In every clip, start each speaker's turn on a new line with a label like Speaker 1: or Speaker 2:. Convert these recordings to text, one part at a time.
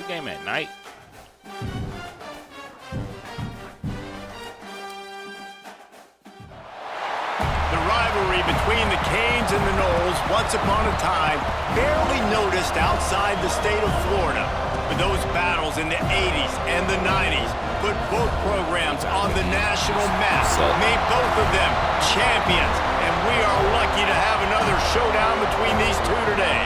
Speaker 1: game at night?
Speaker 2: The rivalry between the Canes and the Noles, once upon a time, barely noticed outside the state of Florida. But those battles in the 80s and the 90s put both programs on the national map, made both of them champions, and we are lucky to have another showdown between these two today.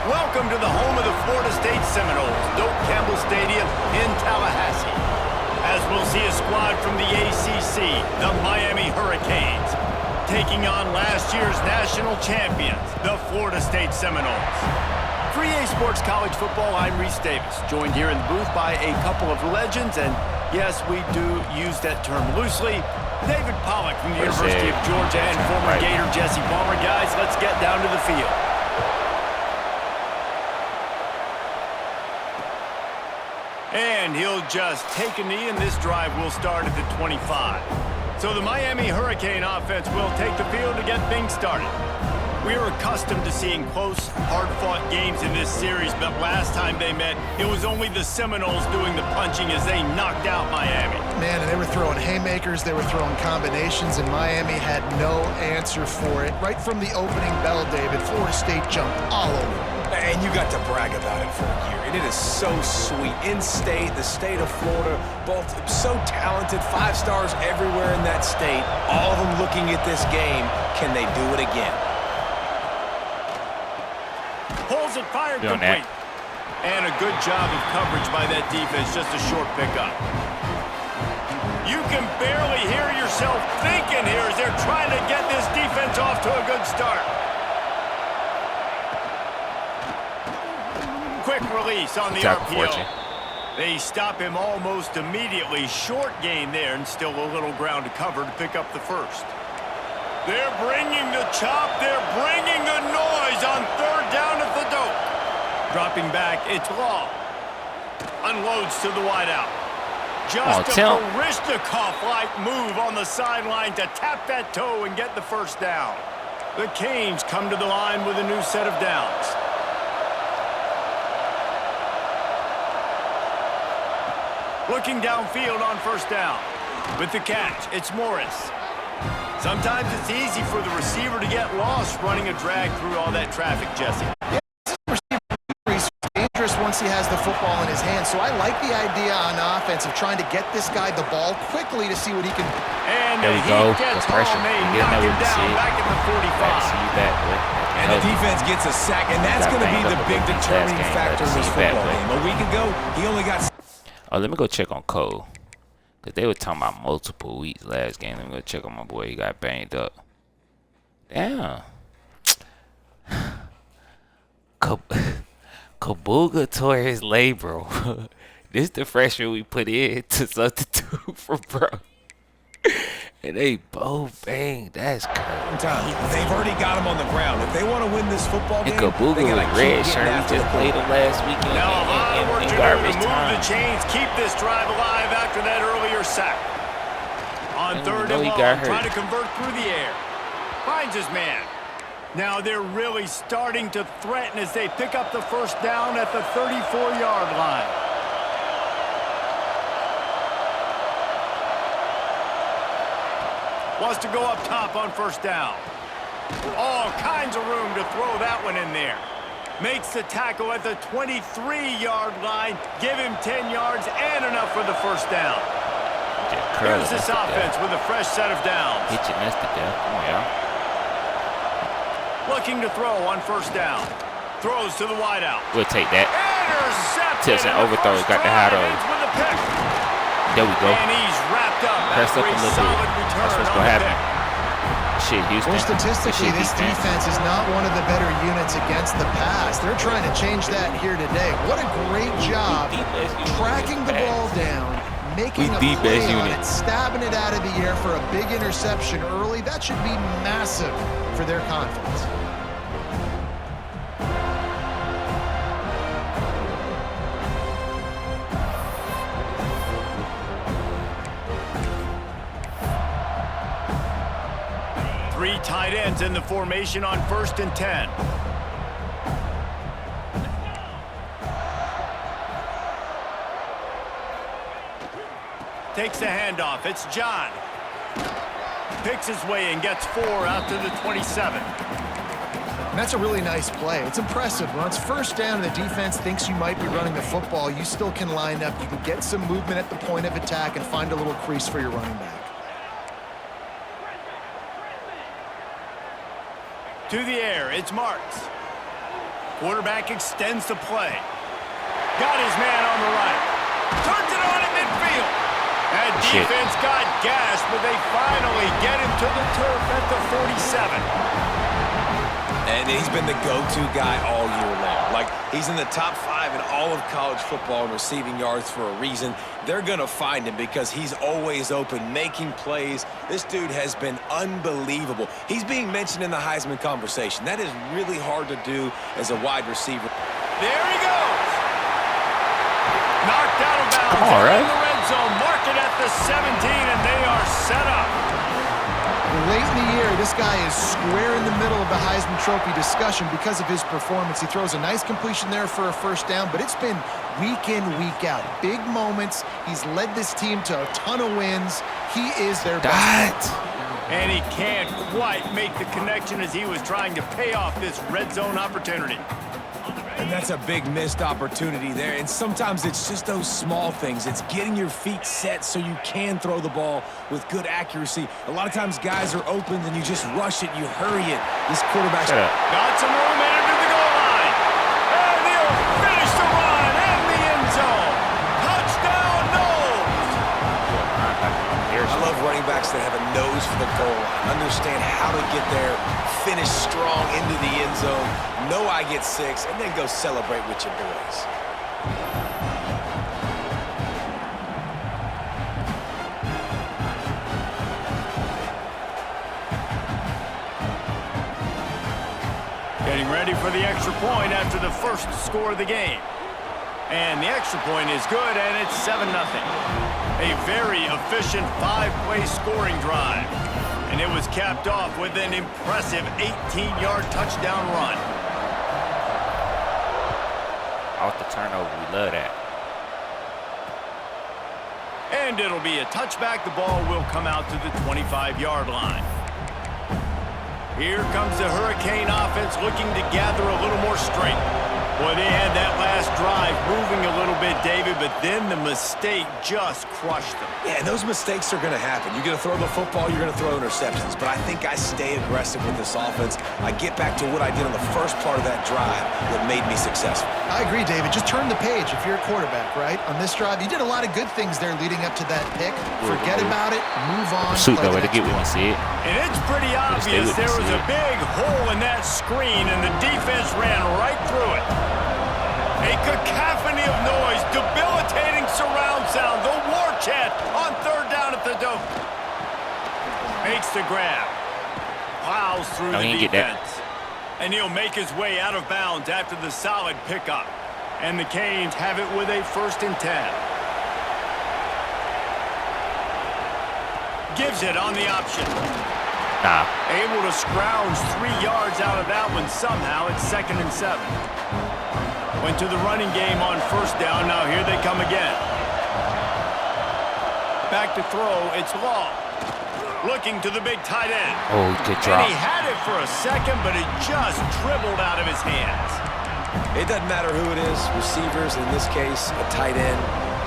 Speaker 2: Welcome to the home of the Florida State Seminoles, Doak Campbell Stadium in Tallahassee, as we'll see a squad from the ACC, the Miami Hurricanes, taking on last year's national champions, the Florida State Seminoles. For EA Sports College Football, I'm Reese Davis, joined here in the booth by a couple of legends, and yes, we do use that term loosely. David Pollack from the University of Georgia and former Gator Jesse Palmer. Guys, let's get down to the field. And he'll just take a knee, and this drive will start at the 25. So the Miami Hurricane offense will take the field to get things started. We are accustomed to seeing close, hard-fought games in this series, but last time they met, it was only the Seminoles doing the punching as they knocked out Miami.
Speaker 3: Man, and they were throwing haymakers, they were throwing combinations, and Miami had no answer for it. Right from the opening bell, David, Florida State jumped all over.
Speaker 4: And you got to brag about it for a year. And it is so sweet. In-state, the state of Florida, both so talented, 5 stars everywhere in that state. All of them looking at this game. Can they do it again?
Speaker 2: Pulls it, fired, complete. And a good job of coverage by that defense, just a short pickup. You can barely hear yourself thinking here as they're trying to get this defense off to a good start. Quick release on the RPO. They stop him almost immediately. Short gain there, and still a little ground to cover to pick up the first. They're bringing the chop. They're bringing the noise on third down at the Doak. Dropping back, it's Law. Unloads to the wideout. Just a Barishnikov-like move on the sideline to tap that toe and get the first down. The Canes come to the line with a new set of downs. Looking downfield on first down. With the catch, it's Morris. Sometimes it's easy for the receiver to get lost running a drag through all that traffic, Jesse.
Speaker 3: He's dangerous once he has the football in his hands, so I like the idea on offense of trying to get this guy the ball quickly to see what he can do.
Speaker 2: And there we go. Gets pressure. They knock him down back at the 45.
Speaker 4: And the defense gets a sack, and that's going to be the big determining factor in this football game. A week ago, he only got...
Speaker 1: Oh, let me go check on Cole. Because they were talking about multiple weeks last game. Let me go check on my boy. He got banged up. Damn. Kabuga tore his labrum. This the freshman we put in to substitute for bro. And they both banged. That's crazy.
Speaker 4: They've already got him on the ground. If they want to win this football game,
Speaker 1: Kabuga was red shirt. We just played him last weekend in garbage time.
Speaker 2: The chains, keep this drive alive after that earlier sack. On third and long, trying to convert through the air. Finds his man. Now they're really starting to threaten as they pick up the first down at the 34-yard line. Wants to go up top on first down. All kinds of room to throw that one in there. Makes the tackle at the 23-yard line. Give him 10 yards and enough for the first down. Here's this offense with a fresh set of downs.
Speaker 1: Hit you, missed it, yeah. Come on, y'all.
Speaker 2: Looking to throw on first down. Throws to the wideout.
Speaker 1: We'll take that.
Speaker 2: Intercepted.
Speaker 1: Tips and overthrows. Got the high road. There we go.
Speaker 2: And he's wrapped up.
Speaker 1: Press up a little bit. That's what's going to happen. Shit, Houston.
Speaker 3: Well, statistically, this defense is not one of the better units against the pass. They're trying to change that here today. What a great job tracking the ball down, making a play on it, stabbing it out of the air for a big interception early. That should be massive for their confidence.
Speaker 2: Three tight ends in the formation on 1st and 10. takes the handoff. It's John. Picks his way and gets 4 out to the 27.
Speaker 3: And that's a really nice play. It's impressive. When it's first down and the defense thinks you might be running the football, you still can line up. You can get some movement at the point of attack and find a little crease for your running back.
Speaker 2: To the air, it's Marks. Quarterback extends the play. Got his man on the right. Turns it on at midfield. That defense got gashed, but they finally get him to the turf at the 47.
Speaker 4: And he's been the go-to guy all year long. Like, he's in the top 5 in all of college football in receiving yards for a reason. They're going to find him because he's always open, making plays. This dude has been unbelievable. He's being mentioned in the Heisman conversation. That is really hard to do as a wide receiver.
Speaker 2: There he goes. Knocked out of bounds.
Speaker 1: Come on, right?
Speaker 2: In the red zone. Mark it at the 17, and they are set up.
Speaker 3: Late in the year, this guy is square in the middle of the Heisman Trophy discussion because of his performance. He throws a nice completion there for a first down, but it's been week in, week out. Big moments. He's led this team to a ton of wins. He is their best.
Speaker 2: And he can't quite make the connection as he was trying to pay off this red zone opportunity.
Speaker 4: And that's a big missed opportunity there. And sometimes it's just those small things. It's getting your feet set so you can throw the ball with good accuracy. A lot of times guys are open and you just rush it, you hurry it. This quarterback's
Speaker 2: got some room into the goal line. And he'll finish the run in the end zone. Touchdown, Knowles.
Speaker 4: I love running backs that have a nose for the goal line. Understand how to get there, finish strong into the end zone, know I get 6, and then go celebrate with your boys.
Speaker 2: Getting ready for the extra point after the first score of the game. And the extra point is good, and it's 7-0. A very efficient 5-play scoring drive. And it was capped off with an impressive 18-yard touchdown run.
Speaker 1: Off the turnover, we love that.
Speaker 2: And it'll be a touchback. The ball will come out to the 25-yard line. Here comes the Hurricane offense looking to gather a little more strength. Boy, they had that last drive moving a little bit, David, but then the mistake just crushed them.
Speaker 4: Yeah, and those mistakes are going to happen. You're going to throw the football, you're going to throw interceptions. But I think I stay aggressive with this offense. I get back to what I did on the first part of that drive that made me successful.
Speaker 3: I agree, David. Just turn the page if you're a quarterback, right? On this drive, you did a lot of good things there leading up to that pick. Forget about it, move on.
Speaker 1: Shoot that way to get when you see it.
Speaker 2: And it's pretty obvious there was a big hole in that screen, and the defense ran right through it. A cacophony of noise, debilitating surround sound, the war chant on third down at the dome. Makes the grab, plows through the defense, and he'll make his way out of bounds after the solid pickup. And the Canes have it with a 1st and 10. Gives it on the option. Able to scrounge 3 yards out of that one somehow. It's 2nd and 7. Went to the running game on first down. Now here they come again. Back to throw. It's Law. Looking to the big tight end.
Speaker 1: Oh, good drop.
Speaker 2: And he had it for a second, but it just dribbled out of his hands.
Speaker 4: It doesn't matter who it is. Receivers, in this case, a tight end.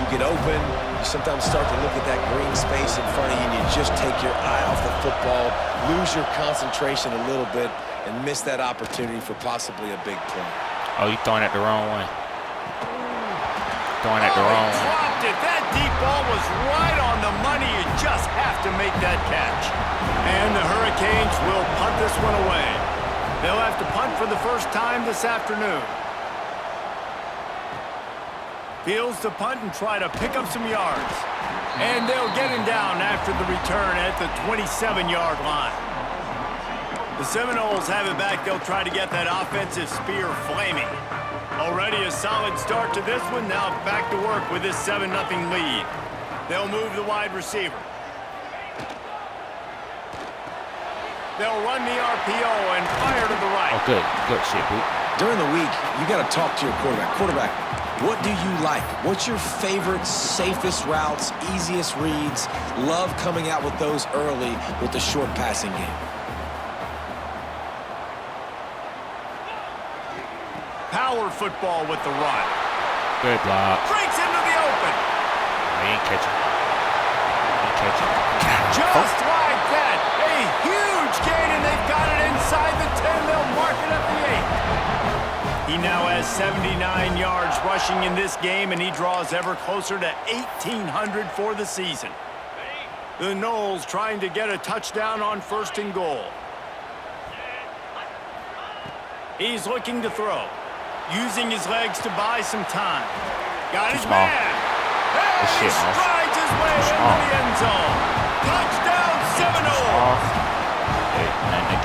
Speaker 4: You get open. You sometimes start to look at that green space in front of you, and you just take your eye off the football, lose your concentration a little bit, and miss that opportunity for possibly a big play.
Speaker 1: Oh, you throwing it the wrong way. Throwing it the wrong way.
Speaker 2: Dropped it. That deep ball was right on the money. You just have to make that catch. And the Hurricanes will punt this one away. They'll have to punt for the first time this afternoon. Fields to punt and try to pick up some yards. And they'll get him down after the return at the 27-yard line. The Seminoles have it back. They'll try to get that offensive spear flaming. Already a solid start to this one. Now back to work with this 7-0 lead. They'll move the wide receiver. They'll run the RPO and fire to the right.
Speaker 1: Oh, good. Good shit, Boot.
Speaker 4: During the week, you got to talk to your quarterback. Quarterback, What do you like? What's your favorite, safest routes, easiest reads? Love coming out with those early with the short passing game.
Speaker 2: Power football with the run.
Speaker 1: Good block.
Speaker 2: Breaks into the open.
Speaker 1: He ain't catching. He ain't catching.
Speaker 2: Just like that. A huge gain, and they've got it inside the 10. They'll mark it at the 8. He now has 79 yards rushing in this game, and he draws ever closer to 1,800 for the season. The Noles trying to get a touchdown on 1st and goal. He's looking to throw. Using his legs to buy some time. Got his man. And he strides his way into the end zone. Touchdown, Seminoles.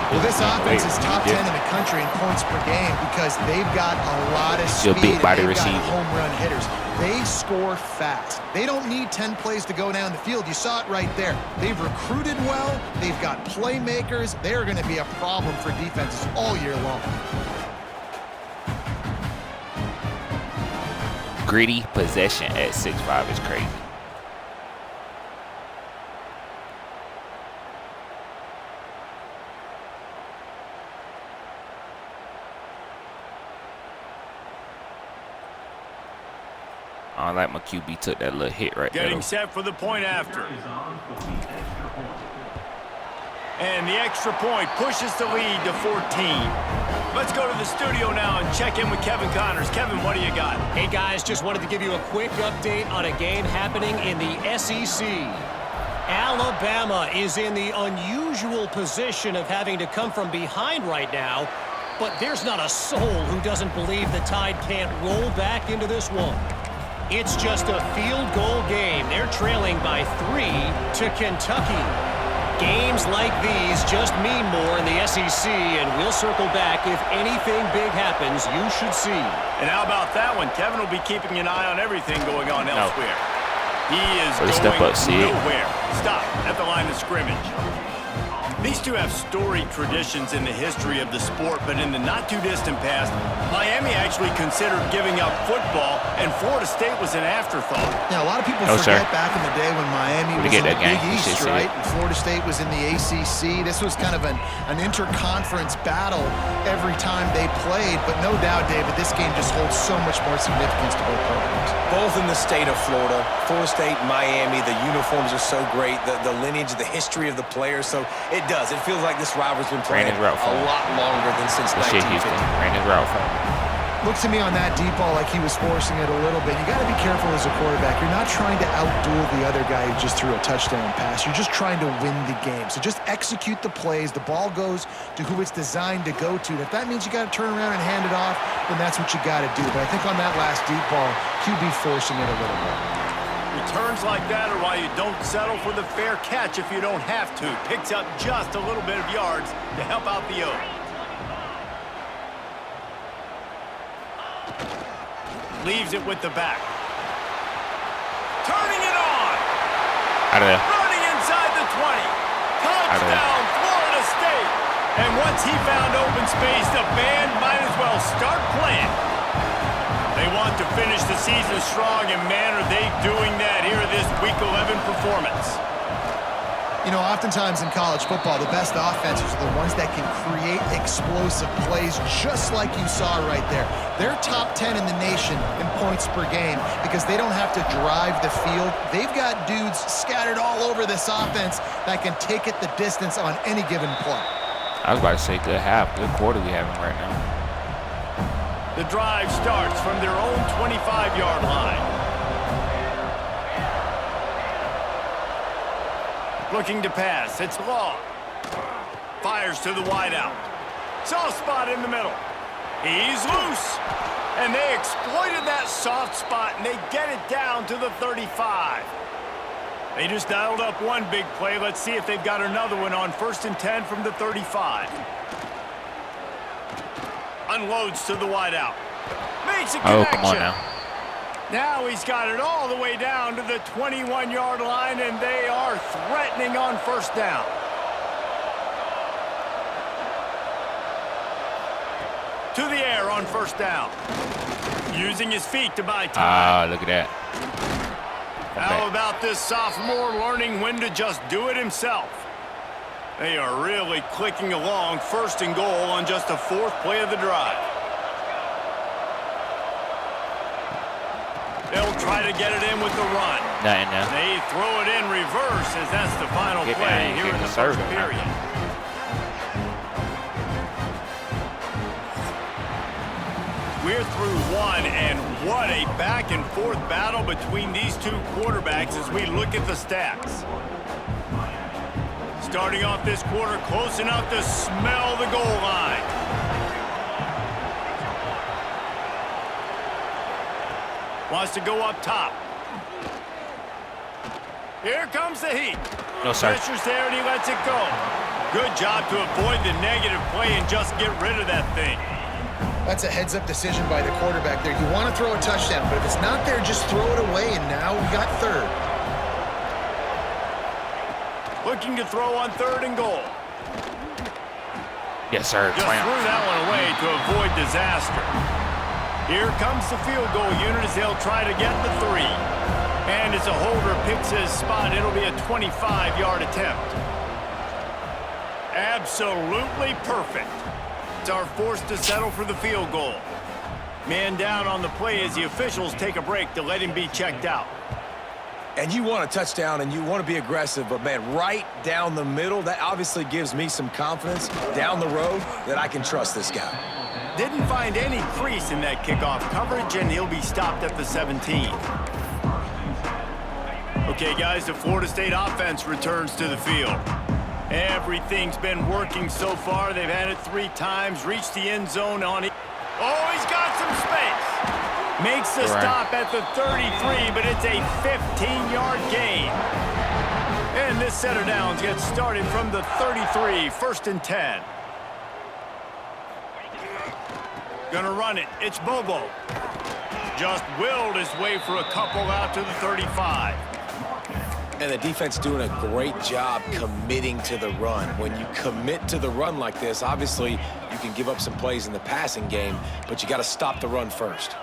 Speaker 3: Well, this offense is top 10 in the country in points per game because they've got a lot of speed and they've got home run hitters. They score fast. They don't need 10 plays to go down the field. You saw it right there. They've recruited well. They've got playmakers. They are going to be a problem for defenses all year long.
Speaker 1: Gritty possession at 6'5" is crazy. I don't like my QB took that little hit right there.
Speaker 2: Getting set for the point after. And the extra point pushes the lead to 14. Let's go to the studio now and check in with Kevin Connors. Kevin, what do you got?
Speaker 5: Hey, guys, just wanted to give you a quick update on a game happening in the SEC. Alabama is in the unusual position of having to come from behind right now, but there's not a soul who doesn't believe the Tide can't roll back into this one. It's just a field goal game. They're trailing by 3 to Kentucky. Games like these just mean more in the SEC, and we'll circle back if anything big happens. You should see.
Speaker 2: And how about that one? Kevin will be keeping an eye on everything going on elsewhere. He is going nowhere. Stop at the line of scrimmage. These two have storied traditions in the history of the sport, but in the not-too-distant past, Miami actually considered giving up football, and Florida State was an afterthought.
Speaker 3: Yeah, a lot of people forget back in the day when Miami was in the Big East, right? And Florida State was in the ACC. This was kind of an interconference battle every time they played, but no doubt, David, this game just holds so much more significance to both programs.
Speaker 4: Both in the state of Florida, Florida State, Miami, the uniforms are so great, the lineage, the history of the players, so it does. It feels like this rivalry's been playing a lot longer than since 1950.
Speaker 1: Ran his route for him.
Speaker 3: Looks to me on that deep ball like he was forcing it a little bit. You got to be careful as a quarterback. You're not trying to outduel the other guy who just threw a touchdown pass. You're just trying to win the game. So just execute the plays. The ball goes to who it's designed to go to. And if that means you got to turn around and hand it off, then that's what you got to do. But I think on that last deep ball, QB forcing it a little bit.
Speaker 2: Returns like that are why you don't settle for the fair catch if you don't have to. Picks up just a little bit of yards to help out the O. Leaves it with the back. Turning it on.
Speaker 1: Out of there.
Speaker 2: Running inside the 20. Touchdown, Florida State. And once he found open space, the band might as well start playing. They want to finish the season strong, and man, are they doing that here this Week 11 performance.
Speaker 3: You know, oftentimes in college football, the best offenses are the ones that can create explosive plays, just like you saw right there. They're top 10 in the nation in points per game because they don't have to drive the field. They've got dudes scattered all over this offense that can take it the distance on any given play.
Speaker 1: I was about to say good half, good quarter we having right now.
Speaker 2: The drive starts from their own 25-yard line. Looking to pass. It's long. Fires to the wideout. Soft spot in the middle. He's loose. And they exploited that soft spot, and they get it down to the 35. They just dialed up one big play. Let's see if they've got another one on 1st and 10 from the 35. Unloads to the wideout. Makes a connection.
Speaker 1: Oh, come on now.
Speaker 2: Now he's got it all the way down to the 21-yard line, and they are threatening on 1st down. To the air on first down. Using his feet to buy time.
Speaker 1: Ah, look at that.
Speaker 2: How about this sophomore learning when to just do it himself? They are really clicking along, first and goal on just the 4th play of the drive. They'll try to get it in with the run.
Speaker 1: Nothing now.
Speaker 2: They throw it in reverse as that's the final play here in the first period. We're through one, and what a back-and-forth battle between these two quarterbacks as we look at the stats. Starting off this quarter close enough to smell the goal line. Wants to go up top. Here comes the heat.
Speaker 1: No, sir.
Speaker 2: Pressure's there, and he lets it go. Good job to avoid the negative play and just get rid of that thing.
Speaker 3: That's a heads-up decision by the quarterback there. You want to throw a touchdown, but if it's not there, just throw it away, and now we got 3rd.
Speaker 2: Looking to throw on 3rd and goal.
Speaker 1: Yes, sir.
Speaker 2: Just threw that one away to avoid disaster. Here comes the field goal unit as they'll try to get the 3. And as a holder picks his spot, it'll be a 25-yard attempt. Absolutely perfect. Are forced to settle for the field goal. Man down on the play as the officials take a break to let him be checked out.
Speaker 4: And you want a touchdown and you want to be aggressive, but man, right down the middle, that obviously gives me some confidence down the road that I can trust this guy.
Speaker 2: Didn't find any crease in that kickoff coverage, and he'll be stopped at the 17. Okay, guys, the Florida State offense returns to the field. Everything's been working so far. They've had it 3 times, reached the end zone on it. Oh, he's got some space. Makes the stop at the 33, but it's a 15-yard gain. And this set of downs gets started from the 33, 1st and 10. Gonna run it. It's Bobo. Just willed his way for a couple out to the 35.
Speaker 4: And the defense doing a great job committing to the run. When you commit to the run like this, obviously you can give up some plays in the passing game, but you got to stop the run first.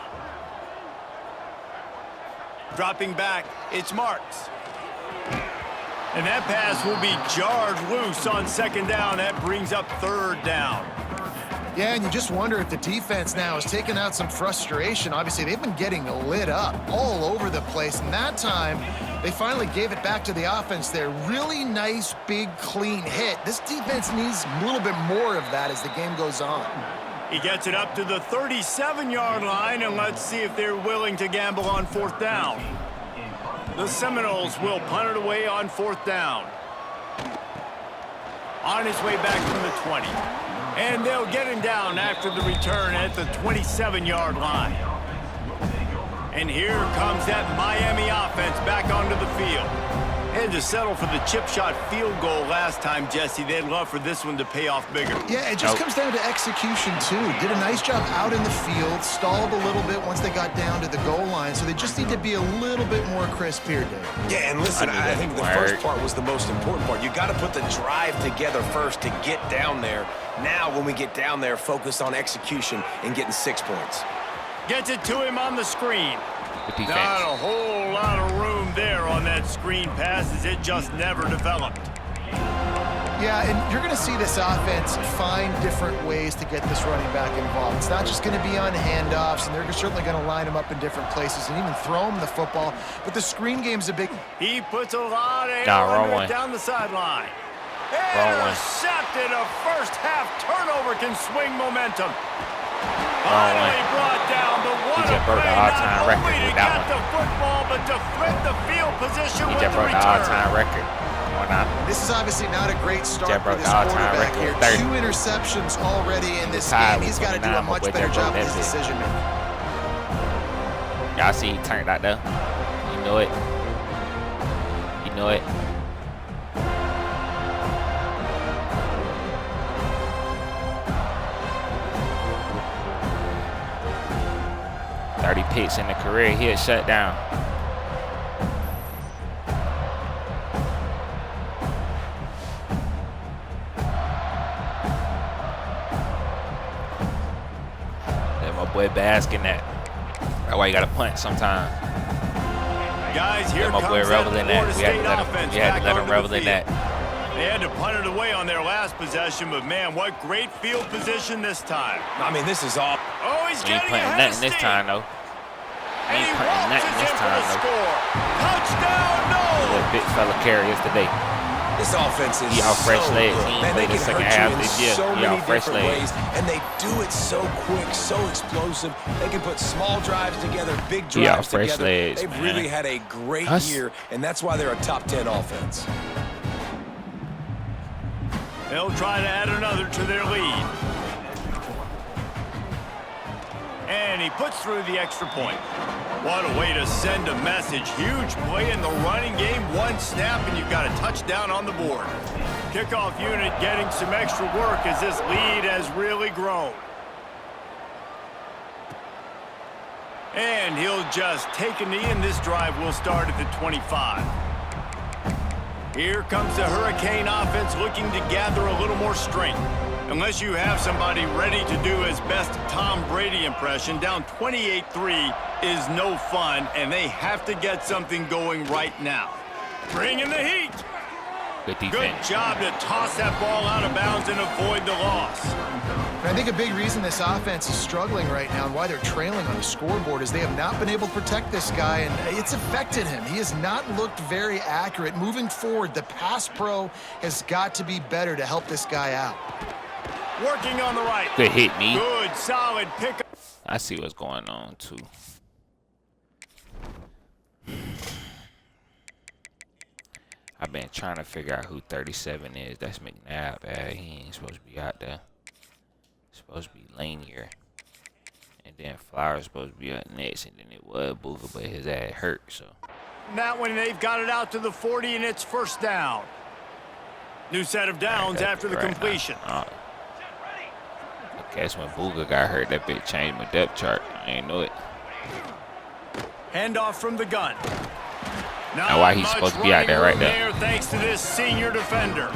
Speaker 2: Dropping back, it's Marks. And that pass will be jarred loose on 2nd down. That brings up 3rd down.
Speaker 3: Yeah, and you just wonder if the defense now is taking out some frustration. Obviously, they've been getting lit up all over the place, and that time they finally gave it back to the offense there. Really nice, big, clean hit. This defense needs a little bit more of that as the game goes on.
Speaker 2: He gets it up to the 37-yard line, and let's see if they're willing to gamble on 4th down. The Seminoles will punt it away on 4th down. On his way back from the 20. And they'll get him down after the return at the 27-yard line. And here comes that Miami offense back onto the field. And to settle for the chip shot field goal last time, Jesse, they'd love for this one to pay off bigger.
Speaker 3: Yeah, it just comes down to execution, too. Did a nice job out in the field, stalled a little bit once they got down to the goal line, so they just need to be a little bit more crisp here, Dave.
Speaker 4: Yeah, and listen, I think the first part was the most important part. You got to put the drive together first to get down there. Now, when we get down there, focus on execution and getting 6 points.
Speaker 2: Gets it to him on the screen. Not a whole lot of room there on that screen pass as it just never developed.
Speaker 3: Yeah, and you're going to see this offense find different ways to get this running back involved. It's not just going to be on handoffs, and they're certainly going to line him up in different places and even throw him the football. But the screen game's a big...
Speaker 2: He puts a lot of air down the sideline. Intercepted. A first-half turnover can swing momentum. Finally brought down the one play, not only to get the football, but to flip the field position with the return.
Speaker 3: This is obviously not a great start for this quarterback here. 2 interceptions already in this game. He's got to do a much better job with his decision-making.
Speaker 1: Y'all see he turned out there? You know it. You know it. Picks in the career, he'll shut down. boy bask in that. That's why you got to punt sometime.
Speaker 2: Guys, here
Speaker 1: my boy
Speaker 2: comes
Speaker 1: revel
Speaker 2: that
Speaker 1: in that.
Speaker 2: Florida
Speaker 1: We had
Speaker 2: State
Speaker 1: to let
Speaker 2: offense
Speaker 1: him revel in that.
Speaker 2: They had to punt it away on their last possession, but man, what great field position this time.
Speaker 4: I mean, this is all.
Speaker 2: Oh, he's
Speaker 1: We ain't
Speaker 2: getting
Speaker 1: punting
Speaker 2: ahead of
Speaker 1: nothing this
Speaker 2: steam.
Speaker 1: time, though. We
Speaker 2: And he
Speaker 1: ain't punting
Speaker 2: waltzes
Speaker 1: nothing this
Speaker 2: in for
Speaker 1: time,
Speaker 2: the
Speaker 1: though.
Speaker 2: score. Touchdown, no!
Speaker 1: That big fella carry us today.
Speaker 4: This offense is
Speaker 1: He out fresh
Speaker 4: so
Speaker 1: legs.
Speaker 4: good.
Speaker 1: He ain't
Speaker 4: Man, they
Speaker 1: played the
Speaker 4: can
Speaker 1: second
Speaker 4: hurt
Speaker 1: half
Speaker 4: you in
Speaker 1: this year.
Speaker 4: so
Speaker 1: He
Speaker 4: many
Speaker 1: out fresh
Speaker 4: different
Speaker 1: legs.
Speaker 4: ways, and they do it so quick, so explosive. They can put small drives together, big
Speaker 1: He out
Speaker 4: drives
Speaker 1: fresh
Speaker 4: together.
Speaker 1: legs,
Speaker 4: They've
Speaker 1: man.
Speaker 4: really had a great year, and that's why they're a top 10 offense.
Speaker 2: They'll try to add another to their lead. And he puts through the extra point. What a way to send a message. Huge play in the running game. One snap, and you've got a touchdown on the board. Kickoff unit getting some extra work as this lead has really grown. And he'll just take a knee, and this drive will start at the 25. Here comes the Hurricane offense looking to gather a little more strength. Unless you have somebody ready to do his best Tom Brady impression, down 28-3 is no fun, and they have to get something going right now. Bring in the heat.
Speaker 1: Good defense.
Speaker 2: Good job to toss that ball out of bounds and avoid the loss.
Speaker 3: And I think a big reason this offense is struggling right now and why they're trailing on the scoreboard is they have not been able to protect this guy, and it's affected him. He has not looked very accurate. Moving forward, the pass pro has got to be better to help this guy out.
Speaker 2: Working on the right.
Speaker 1: Good hit, me.
Speaker 2: Good, solid pickup.
Speaker 1: I see what's going on, too. I've been trying to figure out who 37 is. That's McNabb. He ain't supposed to be out there. It's supposed to be Lanier. And then Flowers supposed to be up next. And then it was Booker, but his ass hurt, so.
Speaker 2: That one, they've got it out to the 40, and it's first down. New set of downs after the completion.
Speaker 1: Okay, that's when Booker got hurt. That bitch changed my depth chart. I ain't know it.
Speaker 2: Handoff from the gun.
Speaker 1: Now why he's supposed to be out there right there?
Speaker 2: Thanks to this senior defender.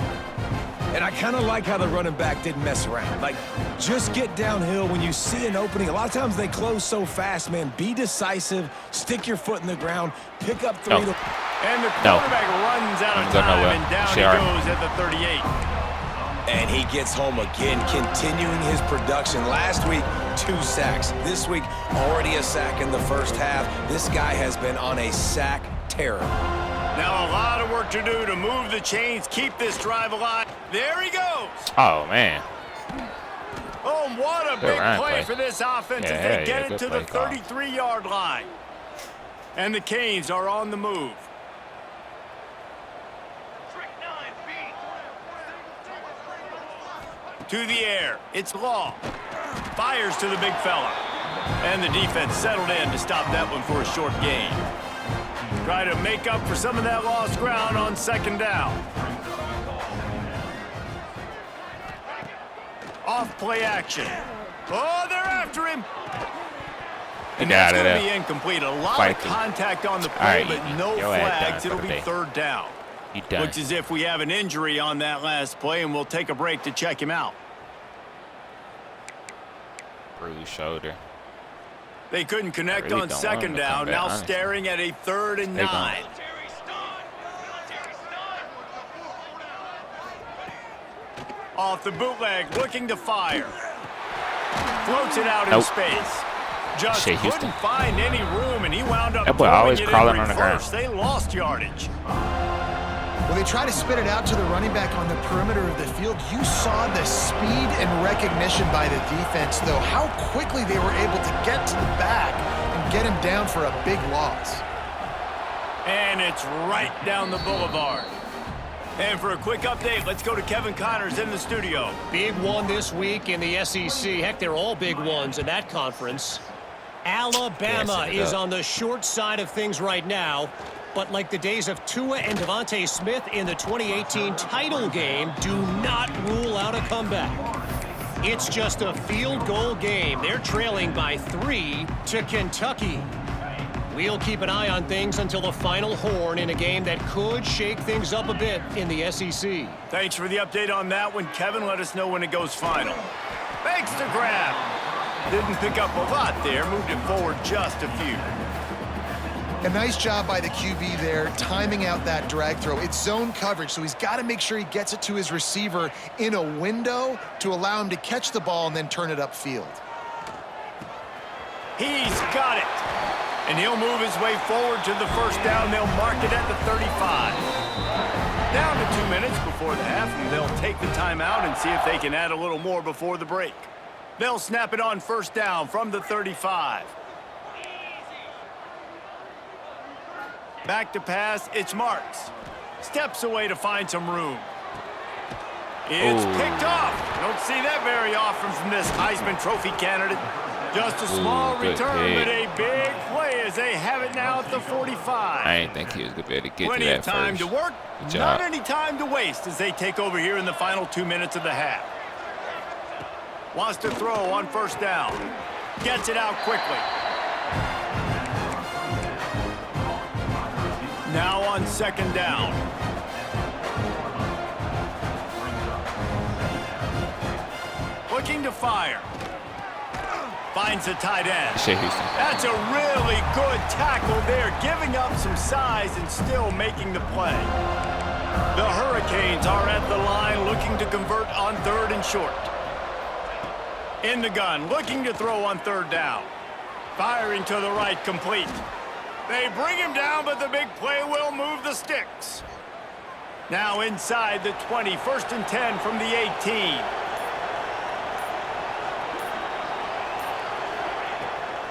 Speaker 4: And I kind of like how the running back didn't mess around. Like, just get downhill when you see an opening. A lot of times they close so fast, man. Be decisive. Stick your foot in the ground. Pick up three.
Speaker 2: And the quarterback runs out of time, and down he goes at the 38.
Speaker 4: And he gets home again, continuing his production. Last week, 2 sacks. This week, already a sack in the first half. This guy has been on a sack terror.
Speaker 2: Now a lot of work to do to move the chains, keep this drive alive. There he goes.
Speaker 1: Oh, man.
Speaker 2: Oh, what a big play for this offense as they get it to the 33-yard line. And the Canes are on the move. To the air, it's Law. Fires to the big fella. And the defense settled in to stop that one for a short gain. Try to make up for some of that lost ground on second down. Off play action. Oh, they're after him. And that's going to be incomplete. A lot of contact on the play, but no flags. It'll be third down. Looks as if we have an injury on that last play, and we'll take a break to check him out.
Speaker 1: Bruised shoulder.
Speaker 2: They couldn't connect on second down. Now staring at a 3rd and 9. Off the bootleg, looking to fire. Floats it out in space. Just couldn't find any room, and he wound up
Speaker 1: always crawling on the ground.
Speaker 2: They lost yardage.
Speaker 3: When they try to spit it out to the running back on the perimeter of the field, you saw the speed and recognition by the defense, though, how quickly they were able to get to the back and get him down for a big loss.
Speaker 2: And it's right down the boulevard. And for a quick update, let's go to Kevin Connors in the studio.
Speaker 5: Big one this week in the SEC. Heck, they're all big ones in that conference. Alabama is on the short side of things right now. But like the days of Tua and Devontae Smith in the 2018 title game, do not rule out a comeback. It's just a field goal game. They're trailing by 3 to Kentucky. We'll keep an eye on things until the final horn in a game that could shake things up a bit in the SEC.
Speaker 2: Thanks for the update on that one, Kevin. Let us know when it goes final. Thanks to grab. Didn't pick up a lot there, moved it forward just a few.
Speaker 3: A nice job by the QB there, timing out that drag throw. It's zone coverage, so he's got to make sure he gets it to his receiver in a window to allow him to catch the ball and then turn it upfield.
Speaker 2: He's got it. And he'll move his way forward to the first down. They'll mark it at the 35. Down to 2 minutes before the half, and they'll take the timeout and see if they can add a little more before the break. They'll snap it on first down from the 35. Back to pass, it's Marks. Steps away to find some room. It's picked off. Don't see that very often from this Heisman Trophy candidate. Just a small return, but a big play as they have it now at the 45.
Speaker 1: I didn't think he was going to be able to get
Speaker 2: Plenty
Speaker 1: to that
Speaker 2: of time
Speaker 1: first.
Speaker 2: to work,
Speaker 1: Good job.
Speaker 2: not any time to waste as they take over here in the final 2 minutes of the half. Wants to throw on first down. Gets it out quickly. Now on second down. Looking to fire. Finds the tight end.
Speaker 1: Shea Houston.
Speaker 2: That's a really good tackle there, giving up some size and still making the play. The Hurricanes are at the line looking to convert on third and short. In the gun, looking to throw on third down. Firing to the right, complete. They bring him down, but the big play will move the sticks. Now inside the 20, first and 10 from the 18.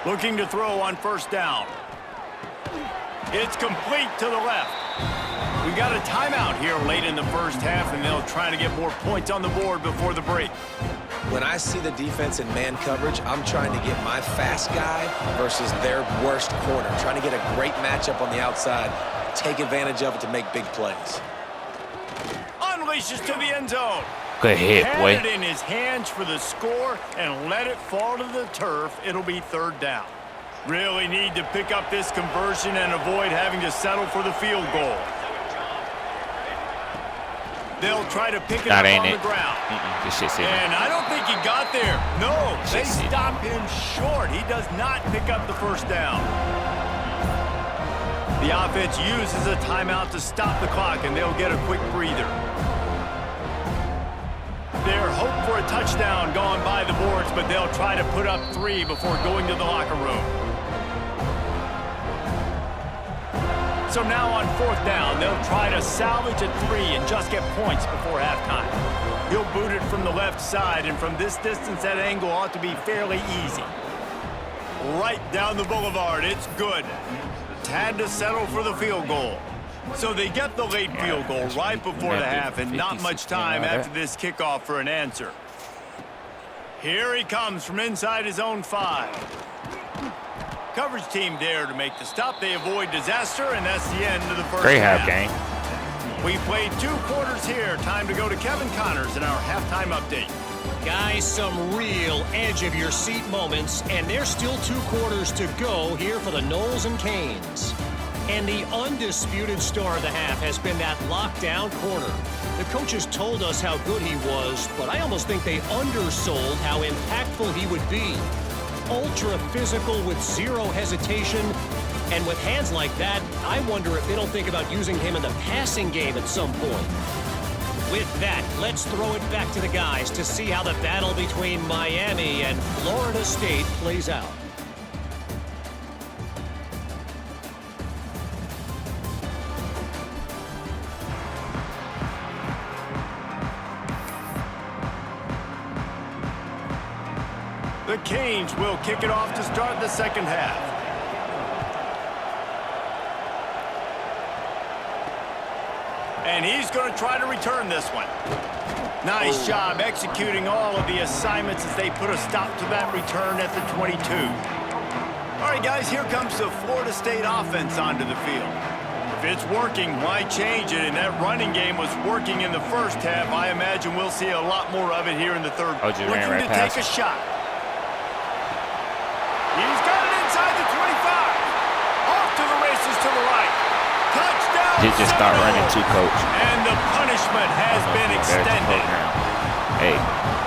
Speaker 2: Looking to throw on first down. It's complete to the left. We got a timeout here late in the first half, and they'll try to get more points on the board before the break.
Speaker 4: When I see the defense in man coverage, I'm trying to get my fast guy versus their worst corner. Trying to get a great matchup on the outside, take advantage of it to make big plays.
Speaker 2: Unleashes to the end zone.
Speaker 1: Good hit, boy.
Speaker 2: Had it in his hands for the score and let it fall to the turf. It'll be third down. Really need to pick up this conversion and avoid having to settle for the field goal. They'll try to pick it up on the ground.
Speaker 1: This shit's in.
Speaker 2: And I don't think he got there. No, they stop him short. He does not pick up the first down. The offense uses a timeout to stop the clock, and they'll get a quick breather. Their hope for a touchdown gone by the boards, but they'll try to put up 3 before going to the locker room. So now on fourth down, they'll try to salvage a 3 and just get points before halftime. He'll boot it from the left side, and from this distance, that angle ought to be fairly easy. Right down the boulevard, it's good. Had to settle for the field goal. So they get the late field goal right before the half, and not much time after this kickoff for an answer. Here he comes from inside his own 5. Coverage team there to make the stop. They avoid disaster, and that's the end of the first
Speaker 1: Great
Speaker 2: half.
Speaker 1: half game.
Speaker 2: We played 2 quarters here. Time to go to Kevin Connors in our halftime update.
Speaker 5: Guys, some real edge-of-your-seat moments, and there's still 2 quarters to go here for the Noles and Canes. And the undisputed star of the half has been that lockdown corner. The coaches told us how good he was, but I almost think they undersold how impactful he would be. Ultra physical with 0 hesitation, and with hands like that, I wonder if they don't think about using him in the passing game at some point. With that, let's throw it back to the guys to see how the battle between Miami and Florida State plays out.
Speaker 2: The Canes will kick it off to start the second half. And he's going to try to return this one. Nice job executing all of the assignments as they put a stop to that return at the 22. All right, guys, here comes the Florida State offense onto the field. If it's working, why change it? And that running game was working in the first half. I imagine we'll see a lot more of it here in the third.
Speaker 1: Looking to
Speaker 2: take a shot. He's got it inside the 25. Off to the races to the right. Touchdown.
Speaker 1: He just start running too, coach.
Speaker 2: And the punishment has been extended.
Speaker 1: Hey.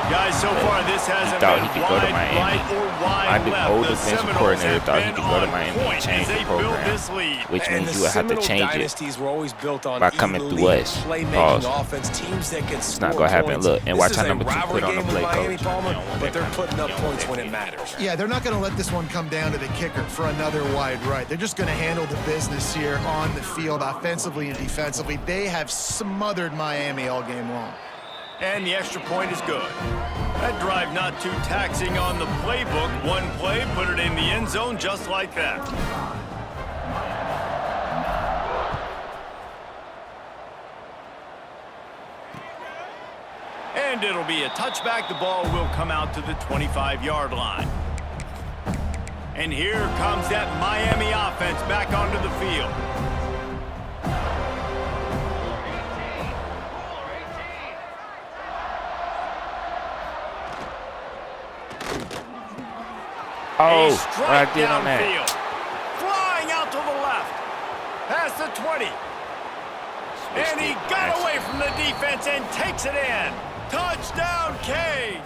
Speaker 2: Guys, So far, this hasn't
Speaker 1: thought
Speaker 2: been
Speaker 1: he could go to
Speaker 2: wide
Speaker 1: Miami.
Speaker 2: right or wide
Speaker 1: My
Speaker 2: left.
Speaker 1: old
Speaker 2: The
Speaker 1: defensive
Speaker 2: Seminoles
Speaker 1: coordinator
Speaker 2: have
Speaker 1: thought he
Speaker 2: been
Speaker 1: could go to
Speaker 2: on
Speaker 1: Miami and
Speaker 2: point
Speaker 1: change
Speaker 2: as
Speaker 1: the
Speaker 2: they build
Speaker 1: program,
Speaker 2: this lead.
Speaker 1: which
Speaker 4: And
Speaker 1: means
Speaker 4: the
Speaker 1: you would have to
Speaker 4: Seminole
Speaker 1: change it
Speaker 4: dynasties were always built on
Speaker 1: by coming through
Speaker 4: elite
Speaker 1: us.
Speaker 4: playmaking
Speaker 1: Pause.
Speaker 4: offense, teams that can
Speaker 1: It's not
Speaker 4: score
Speaker 1: gonna happen.
Speaker 4: points.
Speaker 1: Look, and
Speaker 4: This
Speaker 1: watch
Speaker 4: is
Speaker 1: how
Speaker 4: a
Speaker 1: number 2
Speaker 4: rivalry
Speaker 1: put on the
Speaker 4: game with
Speaker 1: play,
Speaker 4: Miami,
Speaker 1: coach.
Speaker 4: Palmer,
Speaker 1: You don't want
Speaker 4: but
Speaker 1: that
Speaker 4: they're
Speaker 1: kind of-
Speaker 4: putting up
Speaker 1: you don't want
Speaker 4: points
Speaker 1: that
Speaker 4: when
Speaker 1: kind
Speaker 4: it
Speaker 1: of-
Speaker 4: matters.
Speaker 3: Yeah, they're not going to let this one come down to the kicker for another wide right. They're just going to handle the business here on the field, offensively and defensively. They have smothered Miami all game long.
Speaker 2: And the extra point is good. That drive not too taxing on the playbook. One play, put it in the end zone just like that. And it'll be a touchback. The ball will come out to the 25-yard line. And here comes that Miami offense back onto the field.
Speaker 1: Oh,
Speaker 2: A
Speaker 1: what I
Speaker 2: strike
Speaker 1: did on that.
Speaker 2: downfield. Flying out to the left. Past the 20. And he got away from the defense and takes it in. Touchdown, Canes.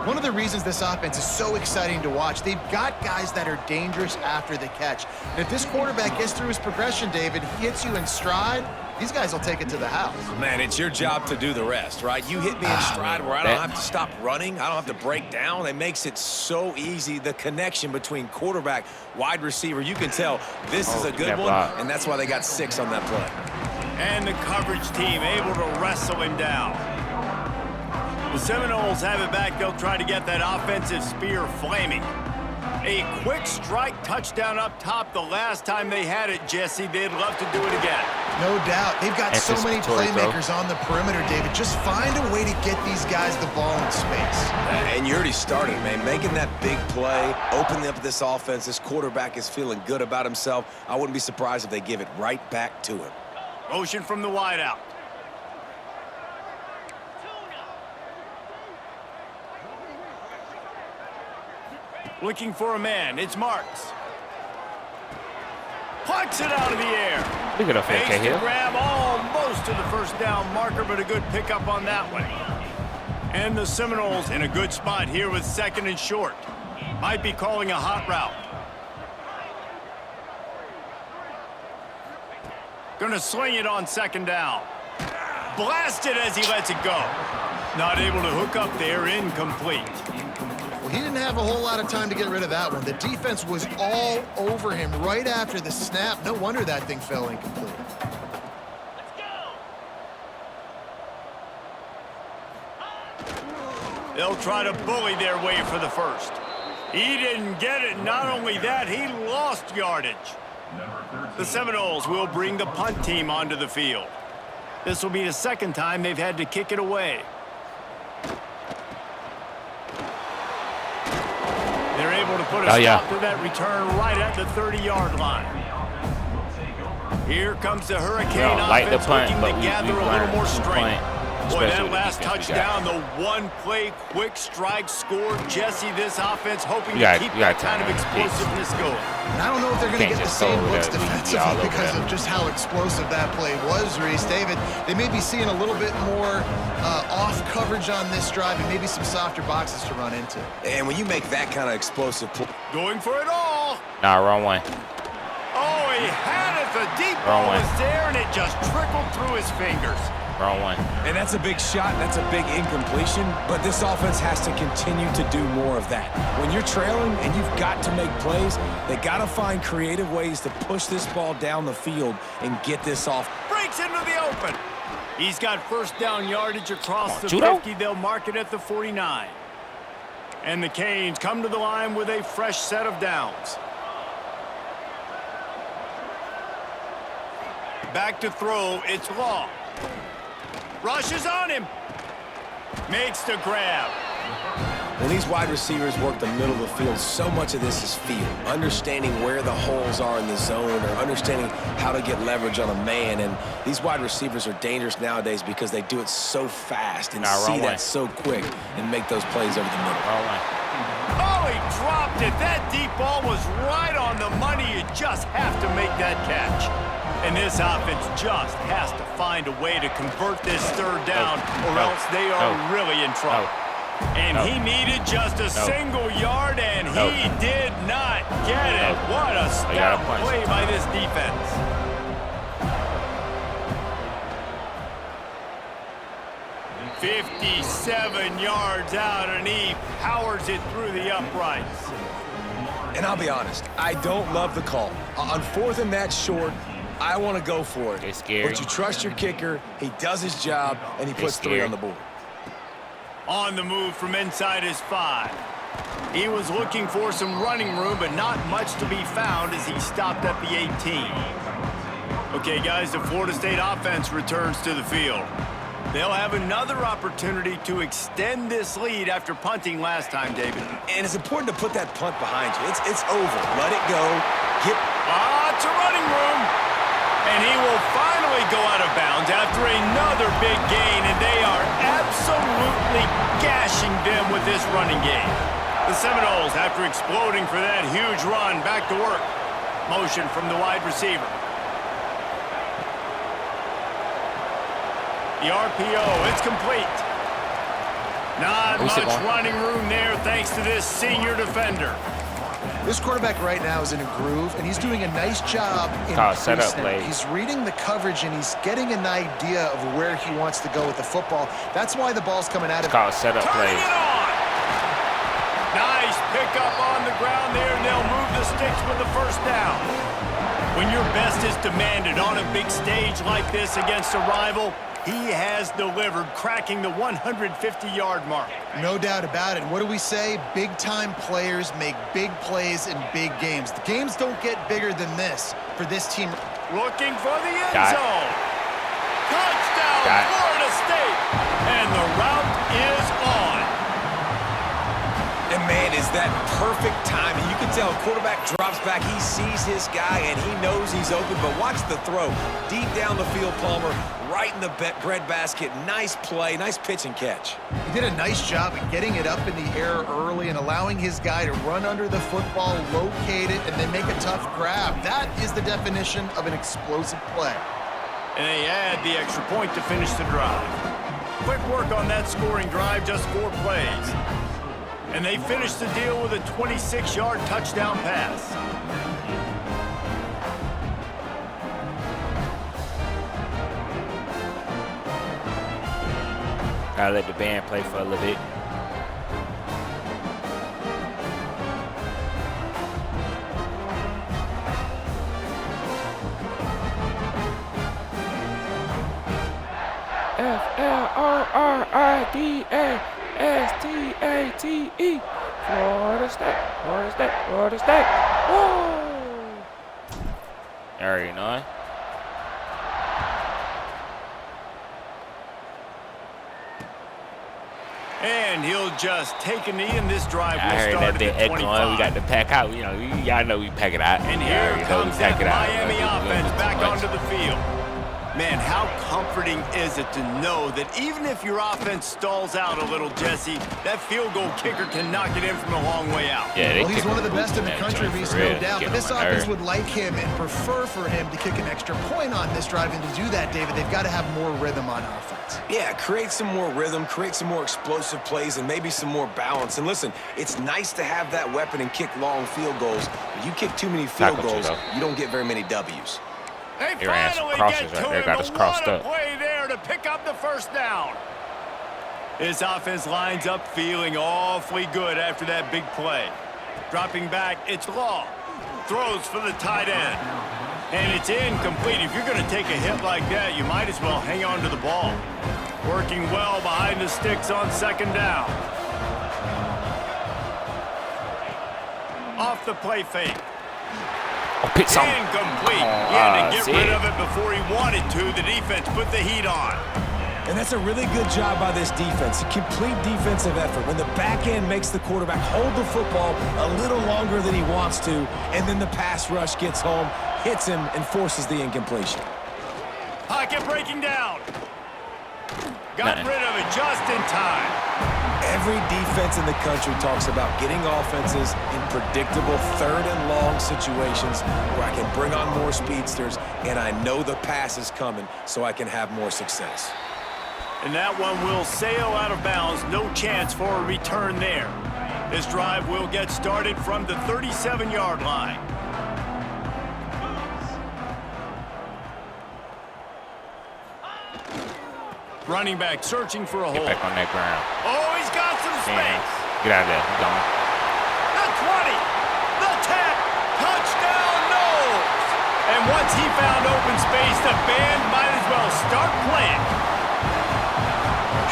Speaker 3: One of the reasons this offense is so exciting to watch, they've got guys that are dangerous after the catch. And if this quarterback gets through his progression, David, he hits you in stride, these guys will take it to the house.
Speaker 4: Man, it's your job to do the rest, right? You hit me in stride where I don't have to stop running. I don't have to break down. It makes it so easy. The connection between quarterback, wide receiver, you can tell this is a good one, and that's why they got 6 on that play.
Speaker 2: And the coverage team able to wrestle him down. The Seminoles have it back. They'll try to get that offensive spear flaming. A quick strike touchdown up top the last time they had it, Jesse. They'd love to do it again.
Speaker 3: No doubt. They've got so many
Speaker 1: Anticipatory throw.
Speaker 3: playmakers on the perimeter, David. Just find a way to get these guys the ball in space.
Speaker 4: And you already started, man. Making that big play, opening up this offense. This quarterback is feeling good about himself. I wouldn't be surprised if they give it right back to him.
Speaker 2: Motion from the wideout. Looking for a man. It's Marks. Plucks it out of the air.
Speaker 1: Look at
Speaker 2: Fakes
Speaker 1: FK
Speaker 2: the
Speaker 1: here.
Speaker 2: grab almost to the first down marker, but a good pickup on that one. And the Seminoles in a good spot here with 2nd and short. Might be calling a hot route. Gonna sling it on 2nd down. Blasted as he lets it go. Not able to hook up there, incomplete.
Speaker 3: Well, he didn't have a whole lot of time to get rid of that one. The defense was all over him right after the snap. No wonder that thing fell incomplete.
Speaker 2: They'll try to bully their way for the first. He didn't get it. Not only that, he lost yardage. The Seminoles will bring the punt team onto the field. This will be the 2nd time they've had to kick it away. They're able to put a stop to that return right at the 30-yard line. Here comes the Hurricane offense looking to gather a little more strength. Boy, that last touchdown, the one-play quick strike score. Jesse, this offense hoping to keep that kind of explosiveness going.
Speaker 3: And I don't know if they're going to get the same looks defensively because of just how explosive that play was, Reese. David, they may be seeing a little bit more off coverage on this drive and maybe some softer boxes to run into.
Speaker 4: And when you make that kind of explosive play.
Speaker 2: Going for it all.
Speaker 1: Nah, wrong one.
Speaker 2: Oh, he had it. The deep ball was there, and it just trickled through his fingers.
Speaker 1: Wrong one.
Speaker 4: And that's a big shot. That's a big incompletion. But this offense has to continue to do more of that. When you're trailing and you've got to make plays, they got to find creative ways to push this ball down the field and get this off.
Speaker 2: Breaks into the open. He's got first down yardage across the 50. They'll mark it at the 49. And the Canes come to the line with a fresh set of downs. Back to throw. It's Law. Rushes on him. Makes the grab.
Speaker 4: When these wide receivers work the middle of the field, so much of this is feel. Understanding where the holes are in the zone or understanding how to get leverage on a man. And these wide receivers are dangerous nowadays because they do it so fast and see that so quick and make those plays over the middle.
Speaker 2: Oh, he dropped it. That deep ball was right on the money. You just have to make that catch. And this offense just has to find a way to convert this third down, or else they are really in trouble. And he needed just a single yard, and he did not get it. What a stout play by this defense. "57 yards out, and he powers it through the uprights."
Speaker 4: And I'll be honest, I don't love the call. On 4th and that short, I want to go for it.
Speaker 1: It's scary.
Speaker 4: But you trust your kicker, he does his job, and he puts 3 on the board.
Speaker 2: On the move from inside his 5. He was looking for some running room, but not much to be found as he stopped at the 18. Okay, guys, the Florida State offense returns to the field. They'll have another opportunity to extend this lead after punting last time, David.
Speaker 4: And it's important to put that punt behind you. It's over. Let it go.
Speaker 2: It's a running room. And he will finally go out of bounds after another big gain, and they are absolutely gashing them with this running game. The Seminoles, after exploding for that huge run, back to work. Motion from the wide receiver. The RPO, it's complete. Not much running room there thanks to this senior defender.
Speaker 3: This quarterback right now is in a groove, and he's doing a nice job in
Speaker 1: setup play.
Speaker 3: He's reading the coverage, and he's getting an idea of where he wants to go with the football. That's why the ball's coming out of
Speaker 1: it. Setup play.
Speaker 2: Nice pickup on the ground there, and they'll move the sticks with the first down. When your best is demanded on a big stage like this against a rival, he has delivered, cracking the 150-yard mark.
Speaker 3: No doubt about it. What do we say? Big-time players make big plays in big games. The games don't get bigger than this for this team.
Speaker 2: Looking for the end zone. Touchdown, Florida State. And the route is on.
Speaker 4: And, man, is that perfect timing. You can tell a quarterback drops back. He sees his guy, and he knows he's open. But watch the throw. Deep down the field, Palmer, right in the breadbasket. Nice play, nice pitch and catch.
Speaker 3: He did a nice job of getting it up in the air early and allowing his guy to run under the football, locate it, and then make a tough grab. That is the definition of an explosive play.
Speaker 2: And they add the extra point to finish the drive. Quick work on that scoring drive, just 4 plays. And they finish the deal with a 26-yard touchdown pass.
Speaker 1: Gotta let the band play for a little bit. FLORRIDASTATE. Florida State, Florida State, Florida State. Whoa! You already know it.
Speaker 2: And he'll just take a knee, and this drive will
Speaker 1: heard
Speaker 2: start
Speaker 1: that bit
Speaker 2: at the 25.
Speaker 1: echoing. We got to pack out. You know, y'all know we pack it out.
Speaker 2: And here comes that Miami offense back onto the field. Man, how comforting is it to know that even if your offense stalls out a little, Jesse, that field goal kicker can knock it in from a long way out.
Speaker 3: Yeah, well, he's one of the best in the country, Reese, no doubt. But this offense would like him and prefer for him to kick an extra point on this drive. And to do that, David, they've got to have more rhythm on offense.
Speaker 4: Yeah, create some more rhythm, create some more explosive plays, and maybe some more balance. And listen, it's nice to have that weapon and kick long field goals. But you kick too many field goals, you don't get very many W's.
Speaker 2: They
Speaker 1: He ran some crosses right there, got us crossed up.
Speaker 2: Play there to pick up the first down. This offense lines up feeling awfully good after that big play. Dropping back, it's Law. Throws for the tight end. And it's incomplete. If you're going to take a hit like that, you might as well hang on to the ball. Working well behind the sticks on second down. Off the play fake. Incomplete. He had to get rid of it before he wanted to. The defense put the heat on.
Speaker 4: And that's a really good job by this defense. A complete defensive effort. When the back end makes the quarterback hold the football a little longer than he wants to, and then the pass rush gets home, hits him, and forces the incompletion.
Speaker 2: Pocket breaking down. Got rid of it just in time.
Speaker 4: Every defense in the country talks about getting offenses in predictable third and long situations where I can bring on more speedsters and I know the pass is coming so I can have more success.
Speaker 2: And that one will sail out of bounds. No chance for a return there. This drive will get started from the 37-yard line. Running back searching for a hole.
Speaker 1: Get back on that ground.
Speaker 2: Oh, he's got some space.
Speaker 1: Get out of there. He's gone.
Speaker 2: The 20. The 10. Touchdown, Knowles. And once he found open space, the band might as well start playing.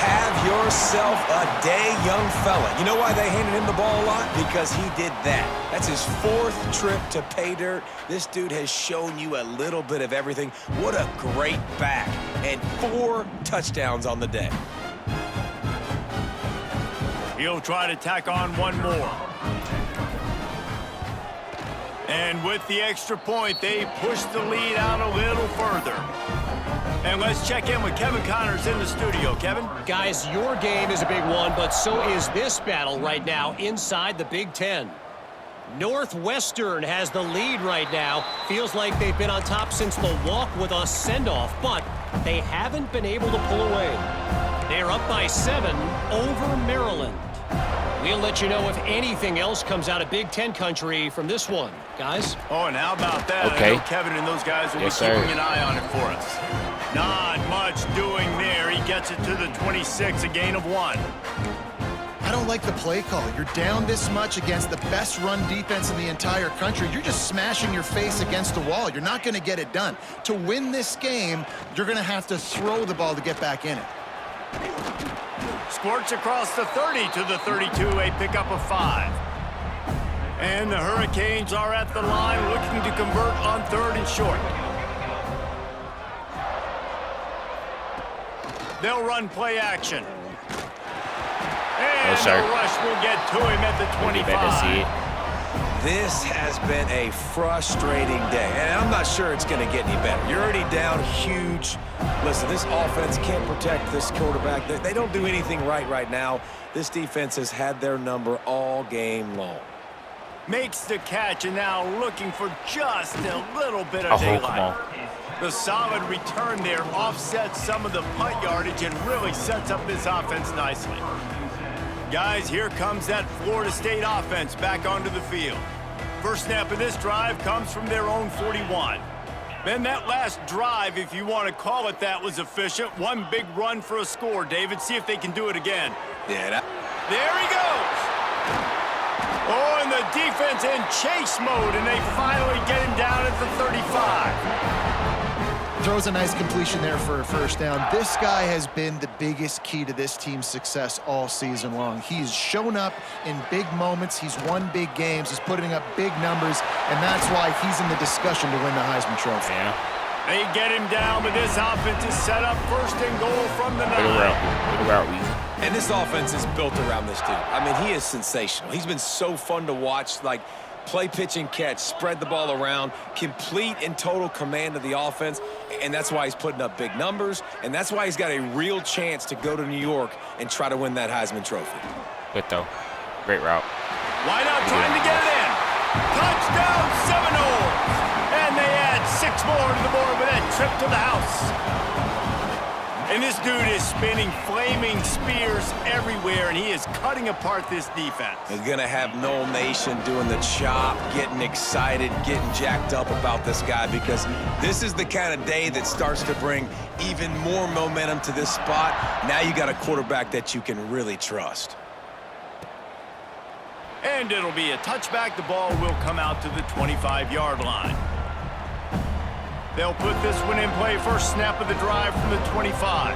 Speaker 4: Have yourself a day, young fella. You know why they handed him the ball a lot? Because he did that. That's his 4th trip to pay dirt. This dude has shown you a little bit of everything. What a great back. And 4 touchdowns on the day.
Speaker 2: He'll try to tack on one more. And with the extra point, they push the lead out a little further. And let's check in with Kevin Connors in the studio. Kevin?
Speaker 5: Guys, your game is a big one, but so is this battle right now inside the Big Ten. Northwestern has the lead right now. Feels like they've been on top since the walk with a send-off, but they haven't been able to pull away. They're up by 7 over Maryland. We'll let you know if anything else comes out of Big Ten country from this one, guys.
Speaker 2: Oh, and how about that?
Speaker 1: Okay.
Speaker 2: I know Kevin and those guys will be keeping an eye on it for us. Not much doing there. He gets it to the 26, a gain of 1.
Speaker 3: I don't like the play call. You're down this much against the best run defense in the entire country. You're just smashing your face against the wall. You're not going to get it done. To win this game, you're going to have to throw the ball to get back in it.
Speaker 2: Squirts across the 30 to the 32, a pickup of 5. And the Hurricanes are at the line looking to convert on 3rd and short. They'll run play action. And the rush will get to him at the 25.
Speaker 4: This has been a frustrating day, and I'm not sure it's going to get any better. You're already down huge. Listen, this offense can't protect this quarterback. They don't do anything right now. This defense has had their number all game long.
Speaker 2: Makes the catch, and now looking for just a little bit of daylight. The solid return there offsets some of the punt yardage and really sets up this offense nicely. Guys, here comes that Florida State offense back onto the field. First snap of this drive comes from their own 41. Then that last drive, if you want to call it that, was efficient. One big run for a score, David. See if they can do it again.
Speaker 4: Yeah.
Speaker 2: There he goes. Oh, and the defense in chase mode, and they finally get him down at the 35.
Speaker 3: Throws a nice completion there for a first down. This guy has been the biggest key to this team's success all season long. He's shown up in big moments. He's won big games. He's putting up big numbers, and that's why he's in the discussion to win the Heisman Trophy.
Speaker 1: Yeah.
Speaker 2: They get him down, but this offense is set up 1st and goal from the 9.
Speaker 1: Good route, Weezy.
Speaker 4: And this offense is built around this dude. I mean, he is sensational. He's been so fun to watch, like play, pitch, and catch, spread the ball around, complete and total command of the offense, and that's why he's putting up big numbers, and that's why he's got a real chance to go to New York and try to win that Heisman Trophy.
Speaker 1: Good, though. Great route.
Speaker 2: Wide out trying to get it in. Touchdown, Seminoles. And they add 6 more to the board with that trip to the house. And this dude is spinning flaming spears everywhere, and he is cutting apart this defense.
Speaker 4: He's going to have Noel Nation doing the chop, getting excited, getting jacked up about this guy, because this is the kind of day that starts to bring even more momentum to this spot. Now you got a quarterback that you can really trust.
Speaker 2: And it'll be a touchback. The ball will come out to the 25-yard line. They'll put this one in play. First snap of the drive from the 25.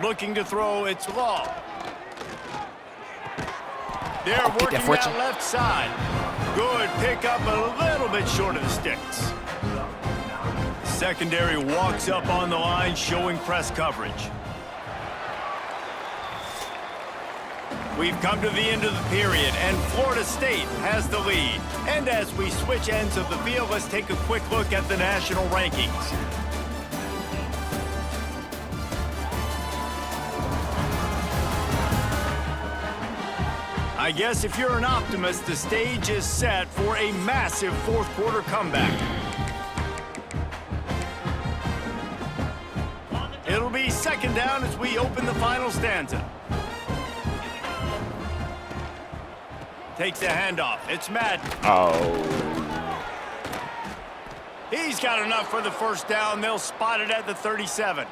Speaker 2: Looking to throw, it's Law. They're working that left side. Good pickup, a little bit short of the sticks. Secondary walks up on the line, showing press coverage. We've come to the end of the period, and Florida State has the lead. And as we switch ends of the field, let's take a quick look at the national rankings. I guess if you're an optimist, the stage is set for a massive fourth quarter comeback. It'll be second down as we open the final stanza. Takes the handoff. It's Madden.
Speaker 1: Oh.
Speaker 2: He's got enough for the first down. They'll spot it at the 37.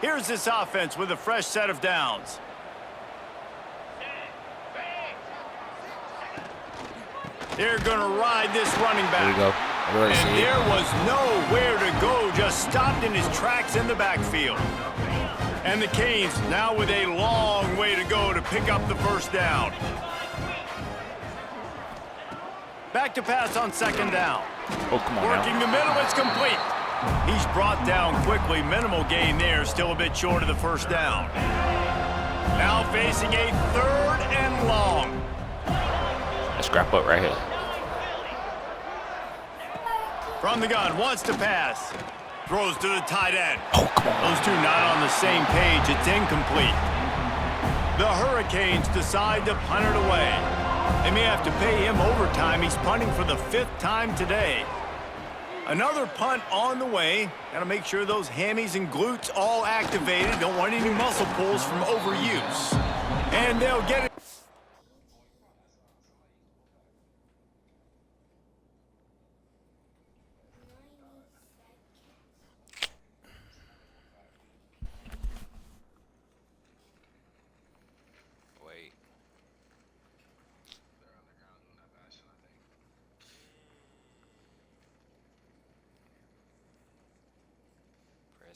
Speaker 2: Here's this offense with a fresh set of downs. They're going to ride this running back.
Speaker 1: There you go.
Speaker 2: And there was nowhere to go, just stopped in his tracks in the backfield. And the Canes now with a long way to go to pick up the first down. Back to pass on second down.
Speaker 1: Oh, come on.
Speaker 2: Working the middle, it's complete. He's brought down quickly. Minimal gain there, still a bit short of the first down. Now facing a third and long.
Speaker 1: Let's scrap up right here.
Speaker 2: From the gun, wants to pass. Throws to the tight end.
Speaker 1: Oh, come on.
Speaker 2: Those two not on the same page. It's incomplete. The Hurricanes decide to punt it away. They may have to pay him overtime. He's punting for the 5th time today. Another punt on the way. Got to make sure those hammies and glutes all activated. Don't want any muscle pulls from overuse. And they'll get it.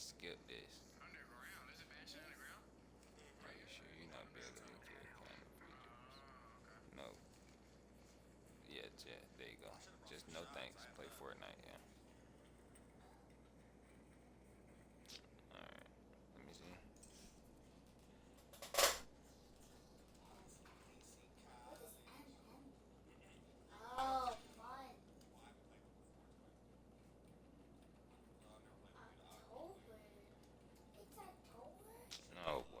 Speaker 1: Skip this. Underground? Is it mentioned underground? Are you sure you're not building into a kind of videos? No. Yeah, Jet. There you go. Just no thanks. Play Fortnite, yeah. Alright. Let me see. Oh boy.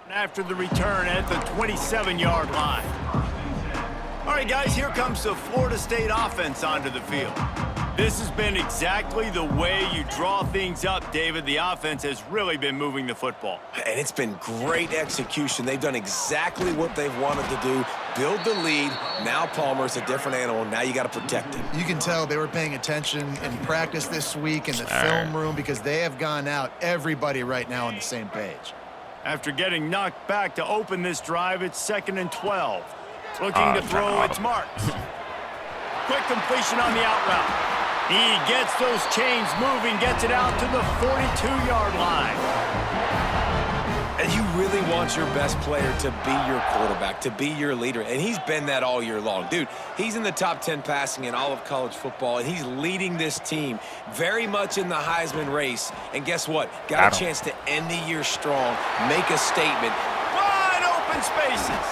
Speaker 2: After the return at the 27-yard line. All right, guys, here comes the Florida State offense onto the field. This has been exactly the way you draw things up, David. The offense has really been moving the football.
Speaker 4: And it's been great execution. They've done exactly what they've wanted to do. Build the lead. Now Palmer's a different animal. Now you got to protect him.
Speaker 3: You can tell they were paying attention in practice this week in the film room because they have gone out, everybody right now on the same page.
Speaker 2: After getting knocked back to open this drive, it's 2nd and 12. Looking to throw, it's Marks. Quick completion on the out route. He gets those chains moving, gets it out to the 42-yard line.
Speaker 4: And you really want your best player to be your quarterback, to be your leader, and he's been that all year long. Dude, he's in the top 10 passing in all of college football, and he's leading this team very much in the Heisman race. And guess what? Got a chance to end the year strong, make a statement.
Speaker 2: Wide open spaces.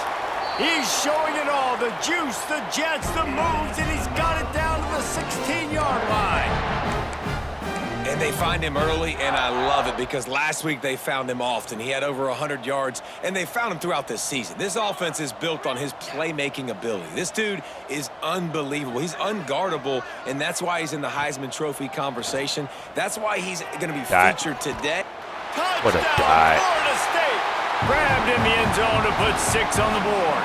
Speaker 2: He's showing it all, the juice, the jets, the moves, and he's got it down to the 16-yard line.
Speaker 4: And they find him early, and I love it because last week they found him often. He had over 100 yards, and they found him throughout this season. This offense is built on his playmaking ability. This dude is unbelievable. He's unguardable, and that's why he's in the Heisman Trophy conversation. That's why he's going to be featured today.
Speaker 2: Touchdown,
Speaker 1: what a guy.
Speaker 2: Florida State. Grabbed in the end zone to put 6 on the board.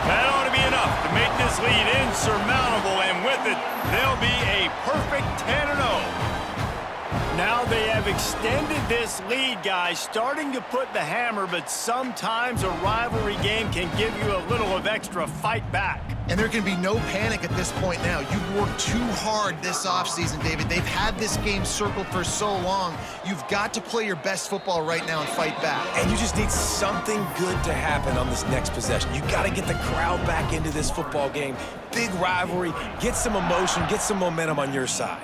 Speaker 2: That ought to be enough to make this lead insurmountable, and with it, they'll be a perfect 10-0. Now they have extended this lead, guys, starting to put the hammer, but sometimes a rivalry game can give you a little of extra fight back.
Speaker 3: And there can be no panic at this point now. You've worked too hard this offseason, David. They've had this game circled for so long. You've got to play your best football right now and fight back.
Speaker 4: And you just need something good to happen on this next possession. You got to get the crowd back into this football game. Big rivalry. Get some emotion. Get some momentum on your side.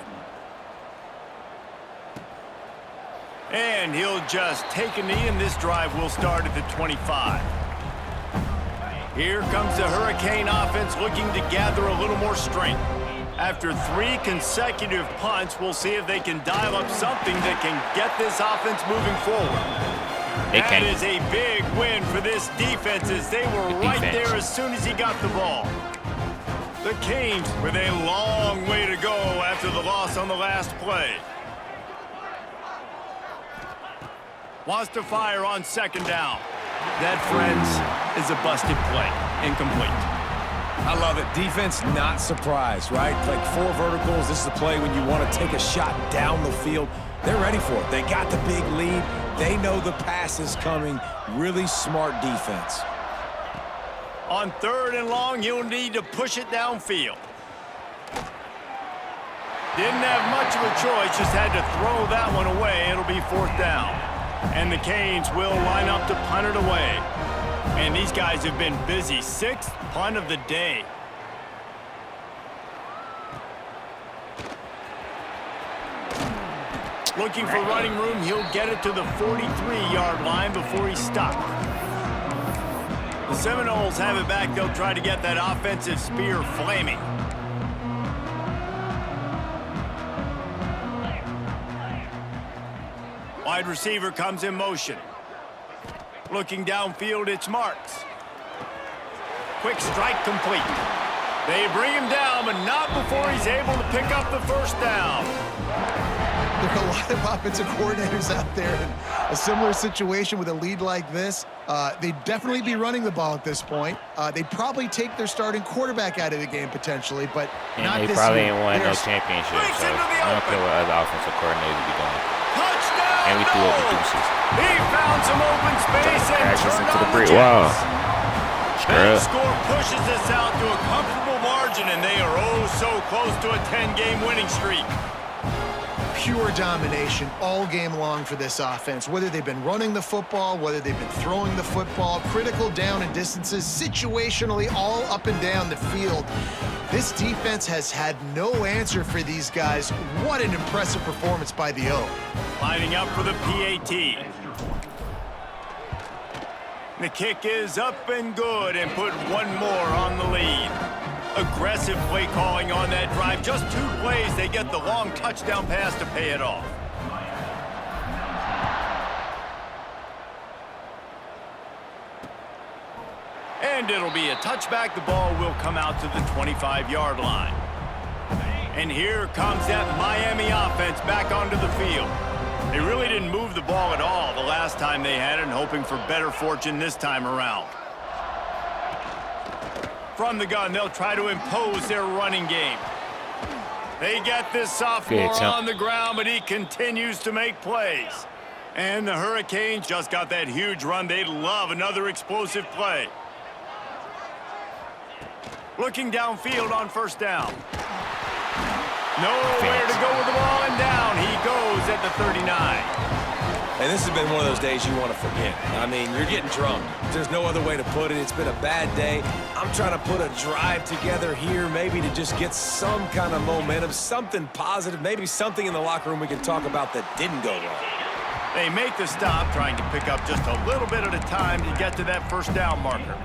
Speaker 2: And he'll just take a knee, and this drive will start at the 25. Here comes the Hurricane offense looking to gather a little more strength. After 3 consecutive punts, we'll see if they can dial up something that can get this offense moving forward. That is a big win for this defense, as they were right there as soon as he got the ball. The Canes with a long way to go after the loss on the last play. Wants to fire on second down. That, friends, is a busted play. Incomplete.
Speaker 4: I love it. Defense not surprised, right? Like 4 verticals. This is a play when you want to take a shot down the field. They're ready for it. They got the big lead. They know the pass is coming. Really smart defense.
Speaker 2: On 3rd and long, he'll need to push it downfield. Didn't have much of a choice, just had to throw that one away. It'll be 4th down. And the Canes will line up to punt it away. And these guys have been busy. 6th punt of the day. Looking for running room. He'll get it to the 43-yard line before he's stopped. The Seminoles have it back. They'll try to get that offensive spear flaming. Wide receiver comes in motion. Looking downfield, it's Marks. Quick strike complete. They bring him down, but not before he's able to pick up the first down.
Speaker 3: There are a lot of offensive coordinators out there in a similar situation with a lead like this. They'd definitely be running the ball at this point. They'd probably take their starting quarterback out of the game potentially, but not this year.
Speaker 1: They probably ain't won no championship, so I don't care what other offensive coordinators be doing.
Speaker 2: Touchdown!
Speaker 1: And we threw up the deuces.
Speaker 2: He found some open space and turned
Speaker 1: into the
Speaker 2: on
Speaker 1: brick
Speaker 2: the
Speaker 1: wall.
Speaker 2: That score pushes us out to a comfortable margin, and they are oh so close to a 10-game winning streak.
Speaker 3: Pure domination all game long for this offense. Whether they've been running the football, whether they've been throwing the football, critical down and distances, situationally all up and down the field. This defense has had no answer for these guys. What an impressive performance by the O.
Speaker 2: Lining up for the PAT. The kick is up and good, and put one more on the lead. Aggressive play calling on that drive. Just 2 plays, they get the long touchdown pass to pay it off. And it'll be a touchback. The ball will come out to the 25-yard line. And here comes that Miami offense back onto the field. They really didn't move the ball at all the last time they had it, and hoping for better fortune this time around. From the gun, they'll try to impose their running game. They get this sophomore on the ground, but he continues to make plays. And the Hurricanes just got that huge run. They'd love another explosive play. Looking downfield on first down. Nowhere to go with the ball, and down he goes at the 39.
Speaker 4: And this has been one of those days you want to forget. I mean, you're getting drunk. There's no other way to put it. It's been a bad day. I'm trying to put a drive together here, maybe to just get some kind of momentum, something positive, maybe something in the locker room we can talk about that didn't go wrong.
Speaker 2: They make the stop, trying to pick up just a little bit at a time to get to that first down marker.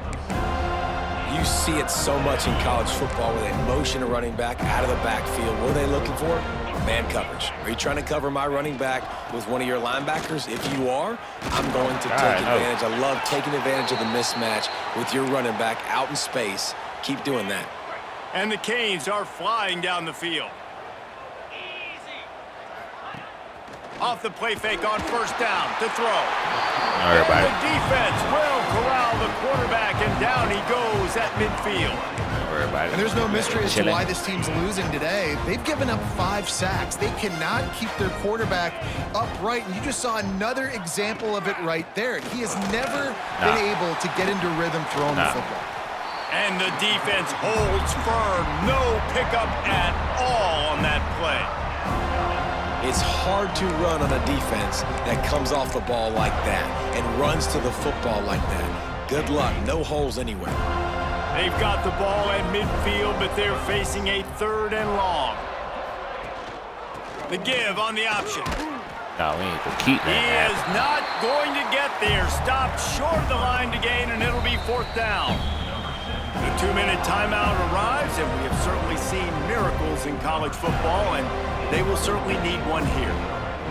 Speaker 4: You see it so much in college football where they motion a running back out of the backfield. What are they looking for? Man coverage. Are you trying to cover my running back with one of your linebackers? If you are, I'm going to take advantage. I love taking advantage of the mismatch with your running back out in space. Keep doing that.
Speaker 2: And the Canes are flying down the field. Off the play fake on first down to throw. And the defense will corral the quarterback, and down he goes at midfield.
Speaker 3: And there's no mystery as to why this team's losing today. They've given up 5 sacks. They cannot keep their quarterback upright, and you just saw another example of it right there. He has never been able to get into rhythm throwing the football.
Speaker 2: And the defense holds firm. No pickup at all on that play.
Speaker 4: It's hard to run on a defense that comes off the ball like that and runs to the football like that. Good luck. No holes anywhere.
Speaker 2: They've got the ball at midfield, but they're facing a 3rd and long. The give on the option.
Speaker 1: No, we ain't gonna keep that.
Speaker 2: He is not going to get there. Stopped short of the line to gain, and it'll be 4th down. The 2-minute timeout arrives, and we have certainly seen miracles in college football, and they will certainly need one here.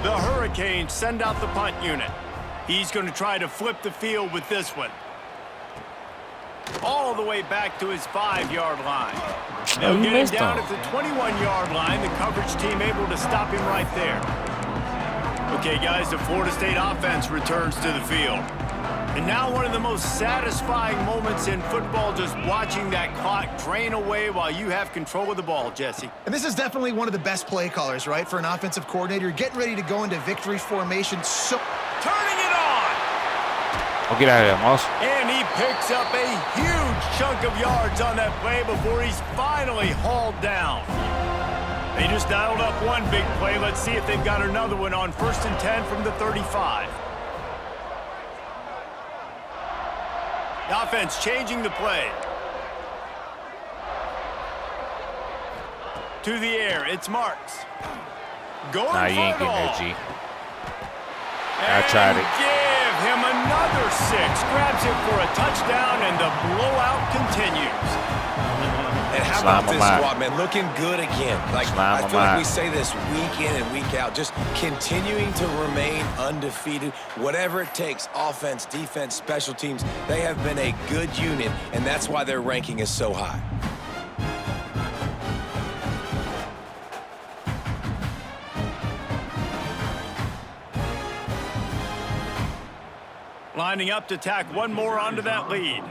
Speaker 2: The Hurricanes send out the punt unit. He's going to try to flip the field with this one. All the way back to his 5-yard line. They'll get him down at the 21-yard line. The coverage team able to stop him right there. Okay, guys, the Florida State offense returns to the field. And now one of the most satisfying moments in football, just watching that clock drain away while you have control of the ball, Jesse.
Speaker 3: And this is definitely one of the best play callers, right, for an offensive coordinator. You're getting ready to go into victory formation.
Speaker 2: Turning it on!
Speaker 1: Oh, get out of there, Moss.
Speaker 2: And he picks up a huge chunk of yards on that play before he's finally hauled down. They just dialed up one big play. Let's see if they've got another one on 1st and 10 from the 35. The offense changing the play. To the air, it's Marks. Going
Speaker 1: Nah, you ain't
Speaker 2: for it
Speaker 1: getting
Speaker 2: all.
Speaker 1: that, G. I tried it.
Speaker 2: Give him another 6. Grabs it for a touchdown, and the blowout continues.
Speaker 4: And how
Speaker 1: Slime
Speaker 4: about this
Speaker 1: my
Speaker 4: squad, man? Looking good again. Like,
Speaker 1: Slime
Speaker 4: I feel
Speaker 1: my
Speaker 4: like we say this week in and week out, just continuing to remain undefeated. Whatever it takes, offense, defense, special teams, they have been a good unit, and that's why their ranking is so high.
Speaker 2: Lining up to tack one more onto that lead.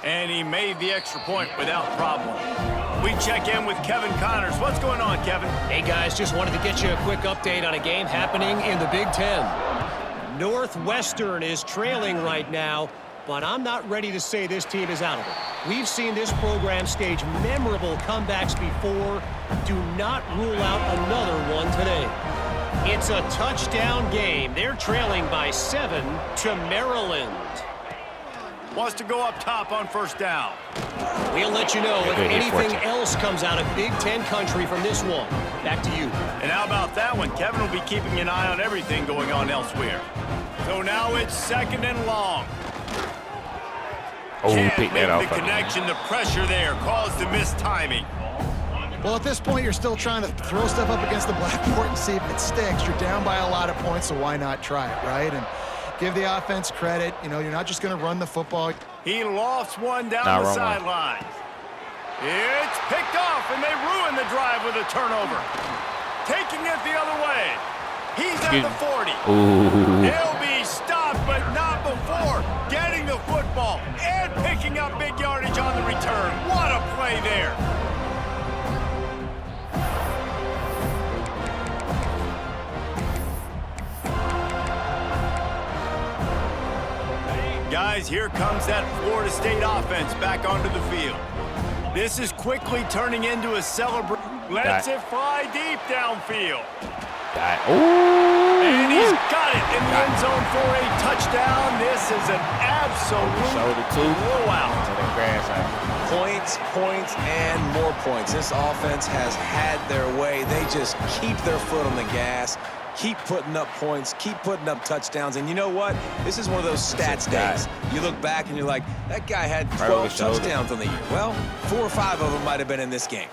Speaker 2: And he made the extra point without problem. We check in with Kevin Connors. What's going on, Kevin?
Speaker 5: Hey, guys, just wanted to get you a quick update on a game happening in the Big Ten. Northwestern is trailing right now, but I'm not ready to say this team is out of it. We've seen this program stage memorable comebacks before. Do not rule out another one today. It's a touchdown game. They're trailing by 7 to Maryland.
Speaker 2: Wants to go up top on 1st down.
Speaker 5: We'll let you know if anything else comes out of Big Ten country from this one. Back to you.
Speaker 2: And how about that one? Kevin will be keeping an eye on everything going on elsewhere. So now it's 2nd and long.
Speaker 1: Oh,
Speaker 2: Can't
Speaker 1: pick
Speaker 2: make
Speaker 1: that
Speaker 2: the
Speaker 1: off.
Speaker 2: connection. The pressure there caused the missed timing.
Speaker 3: Well, at this point, you're still trying to throw stuff up against the blackboard and see if it sticks. You're down by a lot of points, so why not try it, right? And give the offense credit. You know, you're not just going to run the football.
Speaker 2: He lofts one down the sideline. It's picked off, and they ruin the drive with a turnover. Taking it the other way. He's at the 40.
Speaker 1: Ooh.
Speaker 2: He'll be stopped, but not before getting the football and picking up big yardage on the return. What a play there. Guys, here comes that Florida State offense back onto the field. This is quickly turning into a celebration. Lets it fly deep downfield. And he's got it in the end zone for a touchdown. This is an absolute blowout.
Speaker 4: Points, and more points. This offense has had their way. They just keep their foot on the gas, keep putting up points, keep putting up touchdowns. And you know what? This is one of those stats days. You look back and you're like, that guy had 12 touchdowns on the year. Well, 4 or 5 of them might have been in this game.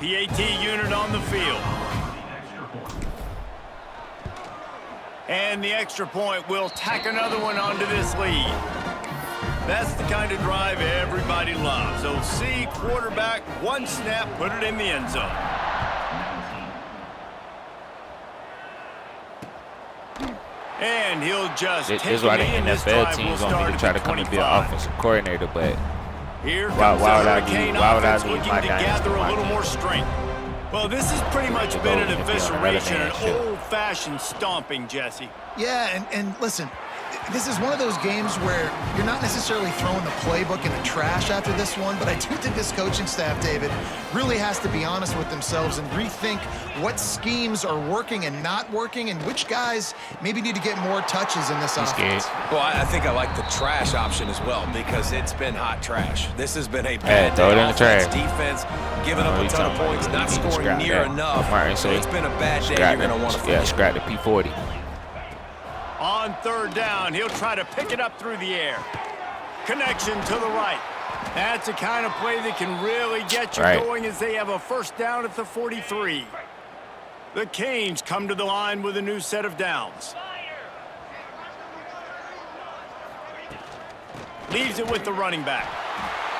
Speaker 2: PAT unit on the field. And the extra point will tack another one onto this lead. That's the kind of drive everybody loves. So see, quarterback, one snap, put it in the end zone. And he'll just take
Speaker 1: This is why the
Speaker 2: it in. This
Speaker 1: NFL
Speaker 2: drive
Speaker 1: teams
Speaker 2: will
Speaker 1: want me to
Speaker 2: start
Speaker 1: try
Speaker 2: at
Speaker 1: to
Speaker 2: the
Speaker 1: come and be an
Speaker 2: 25.
Speaker 1: offensive coordinator, but
Speaker 2: Here
Speaker 1: why
Speaker 2: comes
Speaker 1: would
Speaker 2: the
Speaker 1: I
Speaker 2: Hurricane
Speaker 1: leave my
Speaker 2: offense looking to
Speaker 1: dynasty
Speaker 2: gather a
Speaker 1: my
Speaker 2: little
Speaker 1: team?
Speaker 2: more strength. Well, this has pretty much
Speaker 1: To
Speaker 2: been
Speaker 1: go
Speaker 2: an
Speaker 1: and be on another
Speaker 2: evisceration, an
Speaker 1: man's ship.
Speaker 2: old-fashioned stomping, Jesse.
Speaker 3: Yeah, and listen, This is one of those games where you're not necessarily throwing the playbook in the trash after this one, but I do think this coaching staff, David, really has to be honest with themselves and rethink what schemes are working and not working and which guys maybe need to get more touches in this offense.
Speaker 4: Well, I think I like the trash option as well because it's been hot trash. This has been a bad day offense, defense, giving up a ton of points, not scoring near enough. So it's been a bad day you're going to want to forget.
Speaker 1: Yeah, scrap the P40.
Speaker 2: On third down, he'll try to pick it up through the air. Connection to the right. That's the kind of play that can really get you going as they have a first down at the 43. The Canes come to the line with a new set of downs. Leaves it with the running back.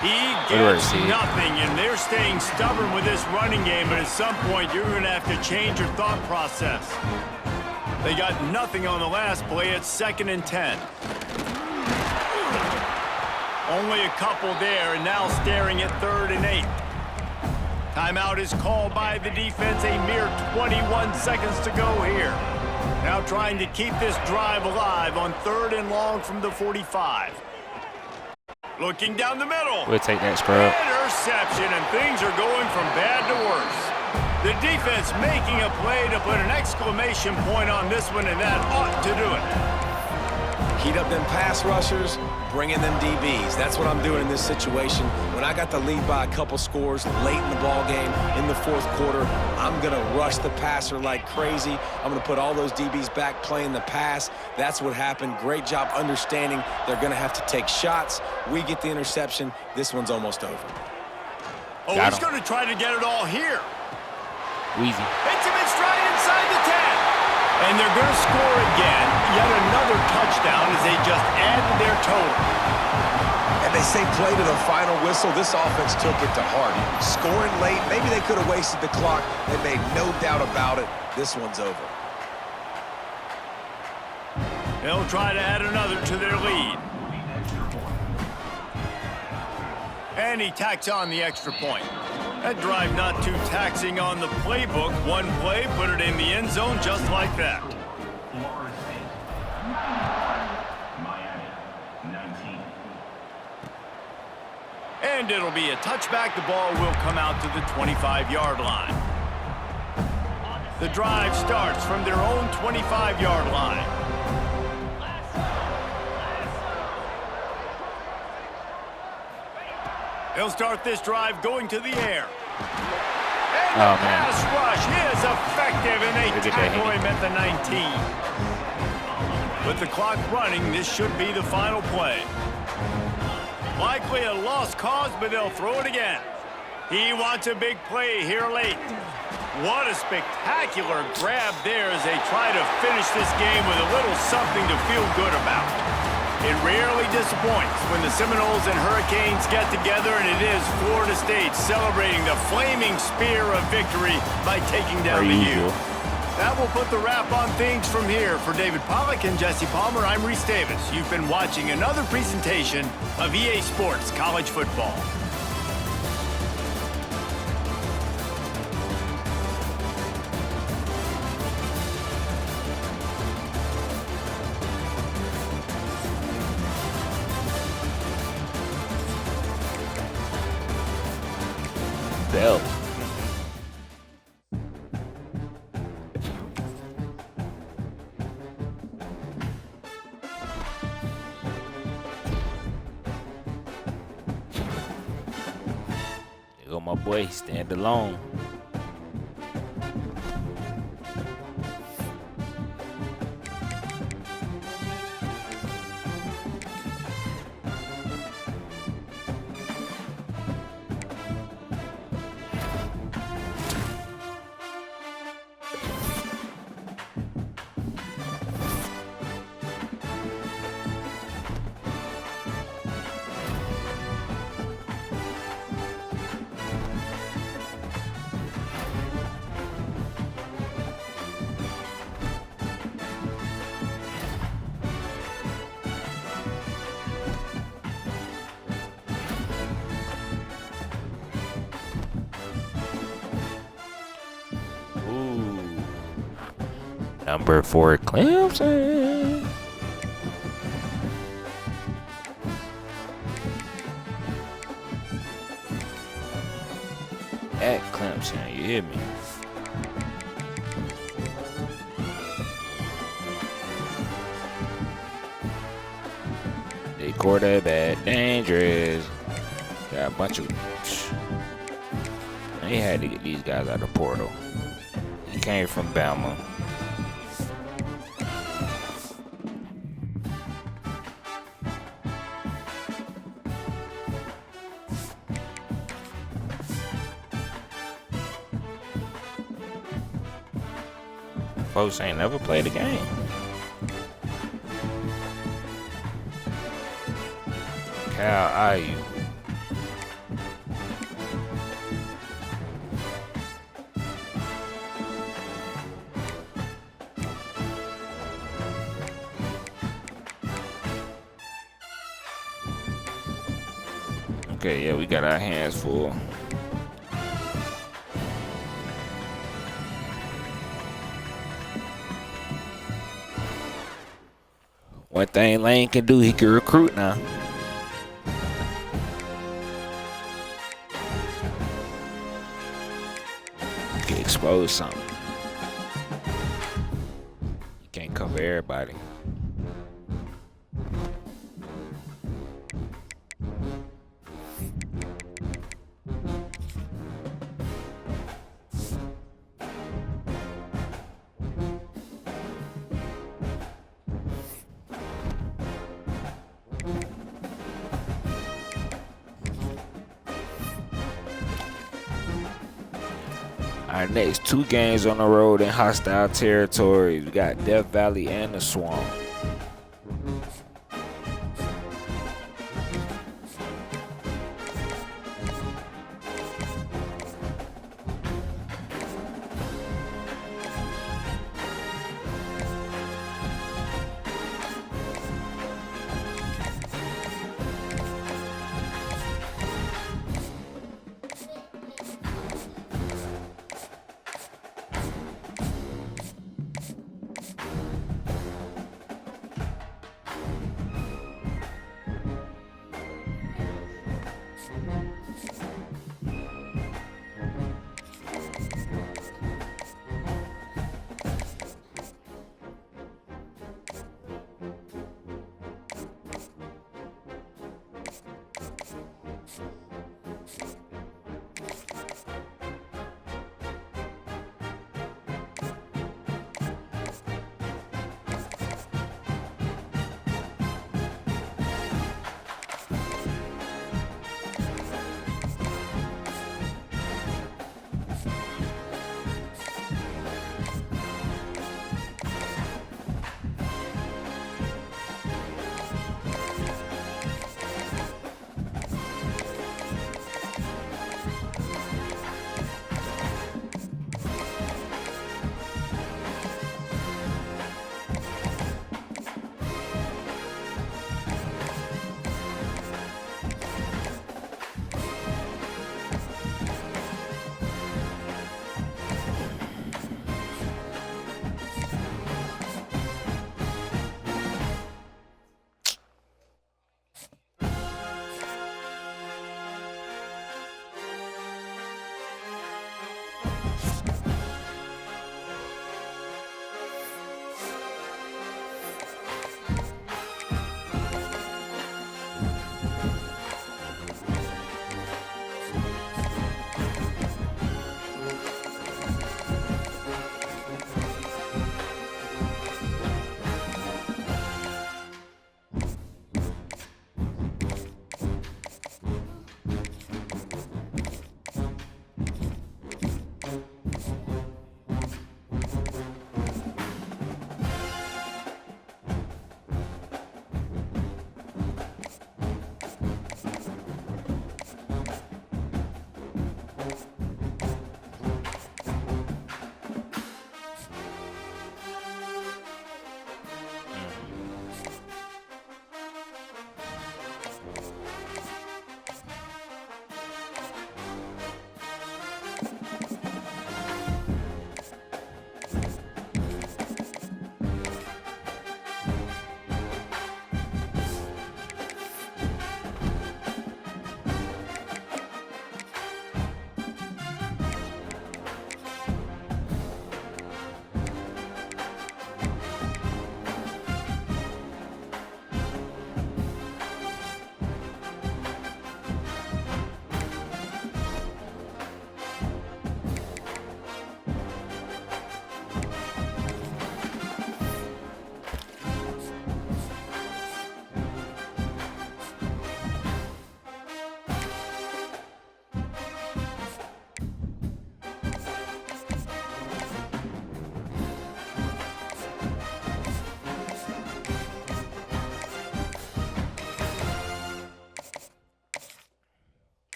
Speaker 2: He gets nothing, and they're staying stubborn with this running game, but at some point you're going to have to change your thought process. They got nothing on the last play. It's 2nd and 10. Only a couple there, and now staring at 3rd and 8. Timeout is called by the defense. A mere 21 seconds to go here. Now trying to keep this drive alive on 3rd and long from the 45. Looking down the middle.
Speaker 1: We'll take that scrub.
Speaker 2: Interception, and things are going from bad to worse. The defense making a play to put an exclamation point on this one, and that ought to do it.
Speaker 4: Heat up them pass rushers, bring in them DBs. That's what I'm doing in this situation. When I got the lead by a couple scores late in the ball game, in the 4th quarter, I'm going to rush the passer like crazy. I'm going to put all those DBs back playing the pass. That's what happened. Great job understanding they're going to have to take shots. We get the interception. This one's almost over.
Speaker 2: Oh, he's going to try to get it all here.
Speaker 1: Weezy.
Speaker 2: Hits him in stride inside the 10. And they're going to score again. Yet another touchdown as they just added their total.
Speaker 4: And they say play to the final whistle. This offense took it to heart. Scoring late, maybe they could have wasted the clock. They made no doubt about it. This one's over.
Speaker 2: They'll try to add another to their lead. And he tacks on the extra point. That drive not too taxing on the playbook. One play, put it in the end zone just like that. And it'll be a touchback. The ball will come out to the 25-yard line. The drive starts from their own 25-yard line. They'll start this drive going to the air. And the pass rush is effective, and they tackle him at the 19. With the clock running, this should be the final play. Likely a lost cause, but they'll throw it again. He wants a big play here late. What a spectacular grab there as they try to finish this game with a little something to feel good about. It rarely disappoints when the Seminoles and Hurricanes get together, and it is Florida State celebrating the flaming spear of victory by taking down the U. That will put the wrap on things from here. For David Pollack and Jesse Palmer, I'm Reese Davis. You've been watching another presentation of EA Sports College Football.
Speaker 1: Bell. There go my boy, stand alone. Ooh. Number 4, Clemson. at Clemson. You hear me? They quarterback dangerous. Got a bunch of. They had to get these guys out of the portal. He came from Bama. Folks ain't never played a game. Cal IU. Okay, yeah, we got our hands full. One thing Lane can do, he can recruit now. He can expose something. He can't cover everybody. Our next 2 games on the road in hostile territory. We got Death Valley and the Swamp.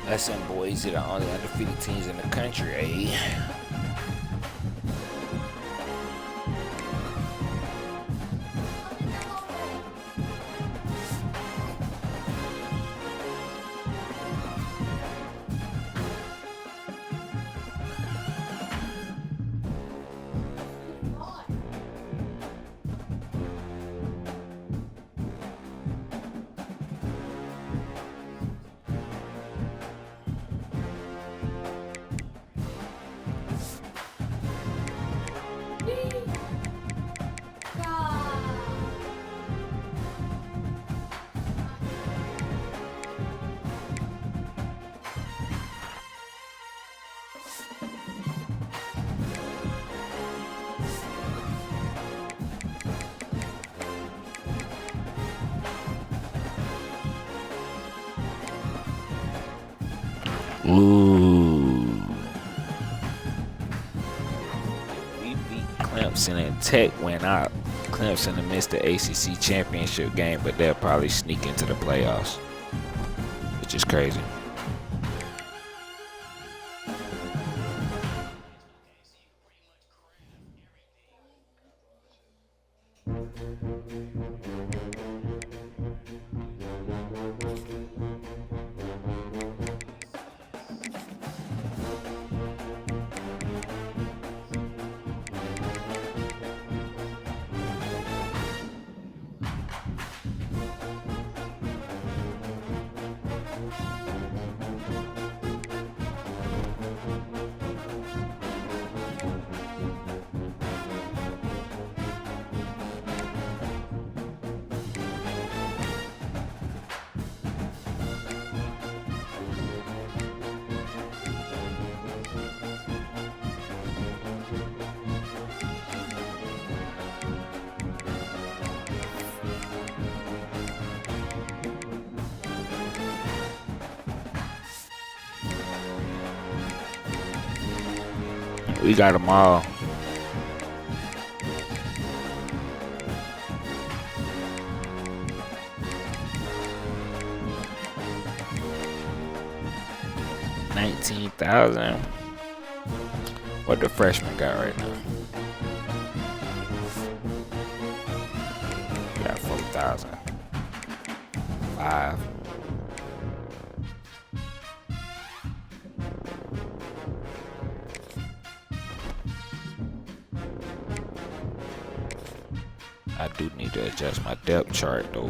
Speaker 1: Us and boys are the only undefeated teams in the country, eh? Ooh. We beat Clemson and Tech went out. Clemson missed the ACC championship game, but they'll probably sneak into the playoffs, which is crazy. We got them all. $19,000. What the freshman got right now? We got 4,000. 5. I do need to adjust my depth chart though.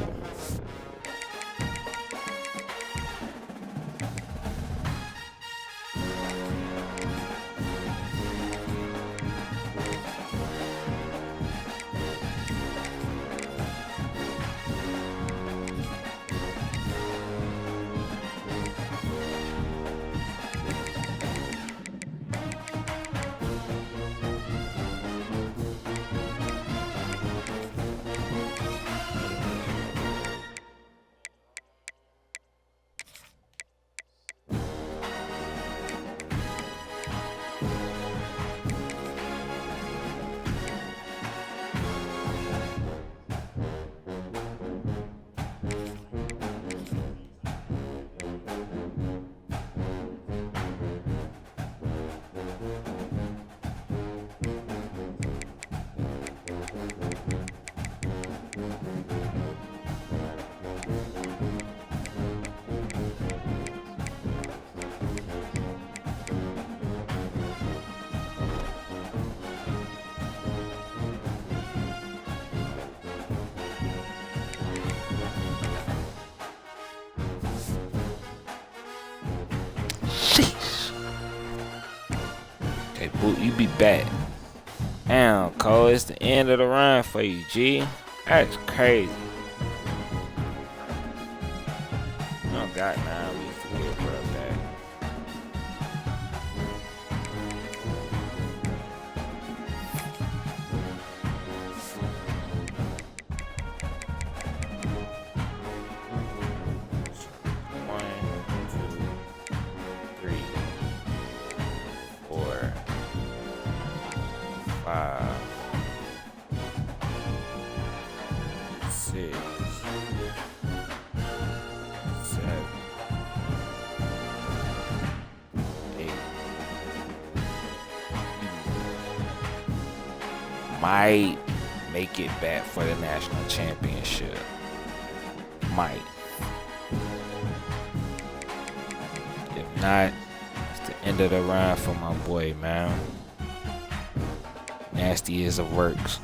Speaker 1: Okay, Boot, you be back. Damn, Cole, it's the end of the run for you, G. That's crazy. Oh, God, nah, we forget to put up that. might make it back for the national championship. Might. If not, it's the end of the run for my boy, man. Nasty is a works.